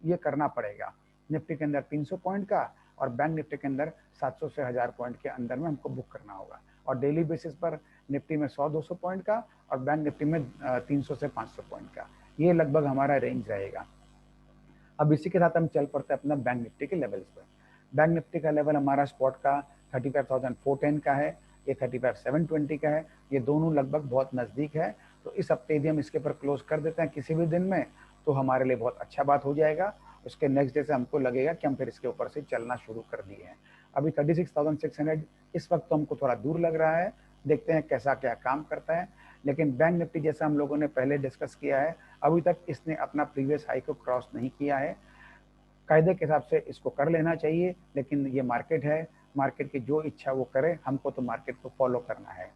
ये करना पड़ेगा। निफ्टी के अंदर 300 पॉइंट का और बैंक निफ्टी के अंदर 700 से 1000 पॉइंट के अंदर में हमको बुक करना होगा। और डेली बेसिस पर निफ्टी में 100-200 पॉइंट का और बैंक निफ्टी में 300 से 500 पॉइंट का, ये लगभग हमारा रेंज रहेगा। अब इसी के साथ हम चल पड़ते हैं अपना बैंक निफ्टी के लेवल्स पर। बैंक निफ्टी का लेवल हमारा स्पॉट का 35,410 का है, ये 35,720 का है। ये दोनों लगभग बहुत नज़दीक है। तो इस हफ्ते यदि हम इसके ऊपर क्लोज कर देते हैं किसी भी दिन में, तो हमारे लिए बहुत अच्छा बात हो जाएगा। उसके नेक्स्ट डे से हमको लगेगा कि हम फिर इसके ऊपर से चलना शुरू कर दिए हैं। अभी 36,600 इस वक्त तो हमको थोड़ा दूर लग रहा है, देखते हैं कैसा क्या काम करता है। लेकिन बैंक निफ्टी जैसा हम लोगों ने पहले डिस्कस किया है, अभी तक इसने अपना प्रीवियस हाई को क्रॉस नहीं किया है। कायदे के हिसाब से इसको कर लेना चाहिए, लेकिन ये मार्केट है, मार्केट की जो इच्छा वो करे, हमको तो मार्केट को फॉलो करना है।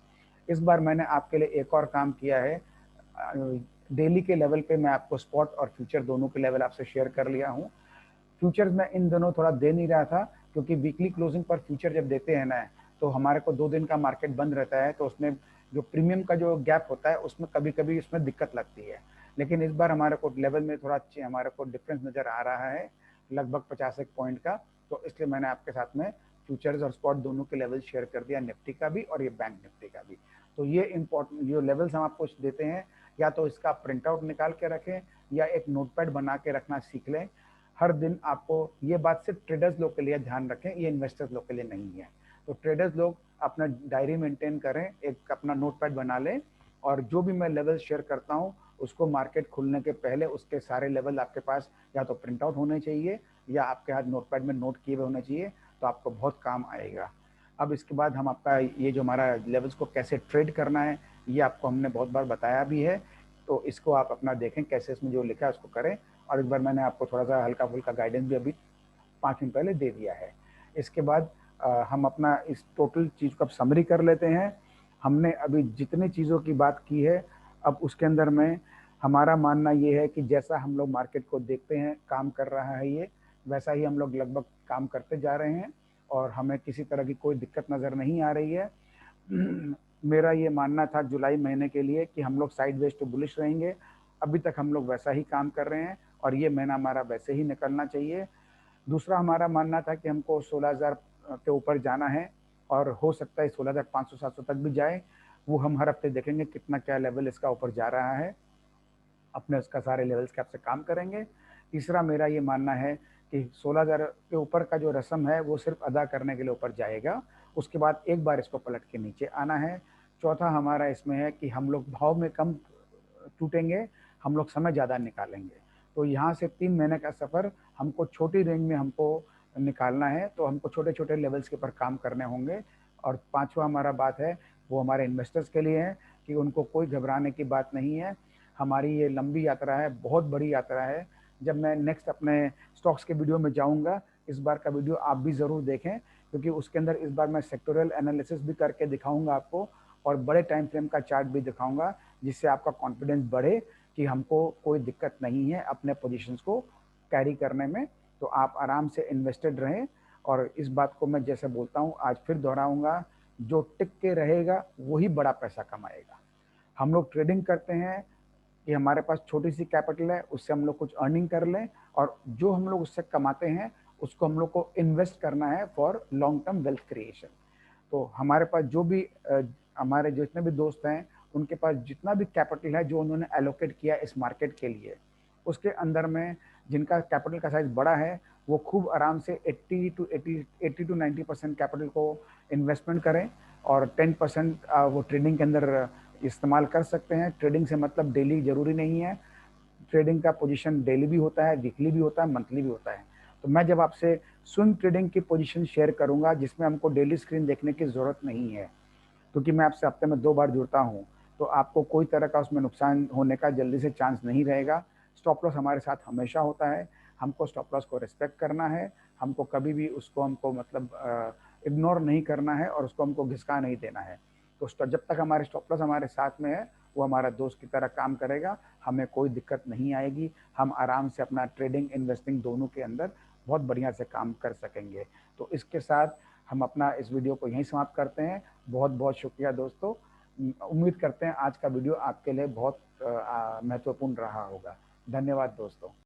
इस बार मैंने आपके लिए एक और काम किया है, डेली के लेवल पे मैं आपको स्पॉट और फ्यूचर दोनों के लेवल आपसे शेयर कर लिया हूँ। फ्यूचर्स में इन दोनों थोड़ा दे नहीं रहा था, क्योंकि वीकली क्लोजिंग पर फ्यूचर जब देते हैं ना, तो हमारे को 2 दिन का मार्केट बंद रहता है, तो उसमें जो प्रीमियम का जो गैप होता है उसमें कभी कभी उसमें दिक्कत लगती है। लेकिन इस बार हमारे को लेवल में थोड़ा हमारे को डिफरेंस नज़र आ रहा है, लगभग 50 पॉइंट का। तो इसलिए मैंने आपके साथ में फ्यूचर्स और स्पॉट दोनों के लेवल शेयर कर दिया, निफ्टी का भी और ये बैंक निफ्टी का भी। तो ये इंपॉर्टेंट जो लेवल्स हम आपको देते हैं, या तो इसका प्रिंट आउट निकाल के रखें या एक नोटपैड बना के रखना सीख लें। हर दिन आपको ये बात सिर्फ ट्रेडर्स लोग के लिए ध्यान रखें, ये इन्वेस्टर्स लोग के लिए नहीं है। तो ट्रेडर्स लोग अपना डायरी मेंटेन करें, एक अपना नोटपैड बना लें, और जो भी मैं लेवल शेयर करता हूँ उसको मार्केट खुलने के पहले उसके सारे लेवल आपके पास या तो प्रिंट आउट होने चाहिए या आपके हाथ नोटपैड में नोट किए हुए होने चाहिए, तो आपको बहुत काम आएगा। अब इसके बाद हम आपका ये जो हमारा लेवल्स को कैसे ट्रेड करना है, ये आपको हमने बहुत बार बताया भी है, तो इसको आप अपना देखें कैसे इसमें जो लिखा है उसको करें। और एक बार मैंने आपको थोड़ा सा हल्का फुल्का गाइडेंस भी अभी 5 दिन पहले दे दिया है। इसके बाद हम अपना इस टोटल चीज़ को अब समरी कर लेते हैं। हमने अभी जितनी चीज़ों की बात की है, अब उसके अंदर में हमारा मानना ये है कि जैसा हम लोग मार्केट को देखते हैं काम कर रहा है ये, वैसा ही हम लोग लगभग काम करते जा रहे हैं और हमें किसी तरह की कोई दिक्कत नज़र नहीं आ रही है। मेरा ये मानना था जुलाई महीने के लिए कि हम लोग साइडवेज टू बुलिश रहेंगे, अभी तक हम लोग वैसा ही काम कर रहे हैं और ये महीना हमारा वैसे ही निकलना चाहिए। दूसरा हमारा मानना था कि हमको 16,000 के ऊपर जाना है और हो सकता है 16,500-700 तक भी जाए, वो हम हर हफ्ते देखेंगे कितना क्या लेवल इसका ऊपर जा रहा है, अपने उसका सारे लेवल्स के आपसे काम करेंगे। तीसरा मेरा ये मानना है कि 16,000 के ऊपर का जो रस्म है वो सिर्फ अदा करने के लिए ऊपर जाएगा, उसके बाद एक बार इसको पलट के नीचे आना है। चौथा हमारा इसमें है कि हम लोग भाव में कम टूटेंगे, हम लोग समय ज़्यादा निकालेंगे। तो यहाँ से 3 महीने का सफ़र हमको छोटी रेंज में हमको निकालना है, तो हमको छोटे छोटे लेवल्स के ऊपर काम करने होंगे। और पांचवा हमारा बात है वो हमारे इन्वेस्टर्स के लिए है कि उनको कोई घबराने की बात नहीं है। हमारी ये लंबी यात्रा है, बहुत बड़ी यात्रा है। जब मैं नेक्स्ट अपने स्टॉक्स के वीडियो में जाऊंगा, इस बार का वीडियो आप भी ज़रूर देखें, क्योंकि उसके अंदर इस बार मैं सेक्टोरल एनालिसिस भी करके दिखाऊंगा आपको और बड़े टाइम फ्रेम का चार्ट भी दिखाऊंगा, जिससे आपका कॉन्फिडेंस बढ़े कि हमको कोई दिक्कत नहीं है अपने पोजीशंस को कैरी करने में। तो आप आराम से इन्वेस्टेड रहें। और इस बात को मैं जैसे बोलता हूँ आज फिर दोहराऊंगा, जो टिक के रहेगा वही बड़ा पैसा कमाएगा। हम लोग ट्रेडिंग करते हैं कि हमारे पास छोटी सी कैपिटल है, उससे हम लोग कुछ अर्निंग कर लें और जो हम लोग उससे कमाते हैं उसको हम लोग को इन्वेस्ट करना है for long term wealth creation. तो हमारे पास जो भी हमारे जितने भी दोस्त हैं उनके पास जितना भी कैपिटल है जो उन्होंने एलोकेट किया इस मार्केट के लिए, उसके अंदर में जिनका कैपिटल का साइज बड़ा है वो खूब आराम से 80 टू 90% कैपिटल को इन्वेस्टमेंट करें और 10% वो ट्रेडिंग के अंदर इस्तेमाल कर सकते हैं। ट्रेडिंग से मतलब डेली जरूरी नहीं है, ट्रेडिंग का पोजीशन डेली भी होता है, वीकली भी होता है, मंथली भी होता है। तो मैं जब आपसे स्विंग ट्रेडिंग की पोजीशन शेयर करूंगा जिसमें हमको डेली स्क्रीन देखने की ज़रूरत नहीं है, क्योंकि मैं आपसे हफ्ते में 2 बार जुड़ता हूँ, तो आपको कोई तरह का उसमें नुकसान होने का जल्दी से चांस नहीं रहेगा। स्टॉप लॉस हमारे साथ हमेशा होता है, हमको स्टॉप लॉस को रिस्पेक्ट करना है, हमको कभी भी उसको हमको मतलब इग्नोर नहीं करना है और उसको हमको घिसका नहीं देना है। तो जब तक हमारे स्टॉप लॉस हमारे साथ में है वो हमारा दोस्त की तरह काम करेगा, हमें कोई दिक्कत नहीं आएगी, हम आराम से अपना ट्रेडिंग इन्वेस्टिंग दोनों के अंदर बहुत बढ़िया से काम कर सकेंगे। तो इसके साथ हम अपना इस वीडियो को यहीं समाप्त करते हैं। बहुत बहुत शुक्रिया दोस्तों, उम्मीद करते हैं आज का वीडियो आपके लिए बहुत महत्वपूर्ण रहा होगा। धन्यवाद दोस्तों।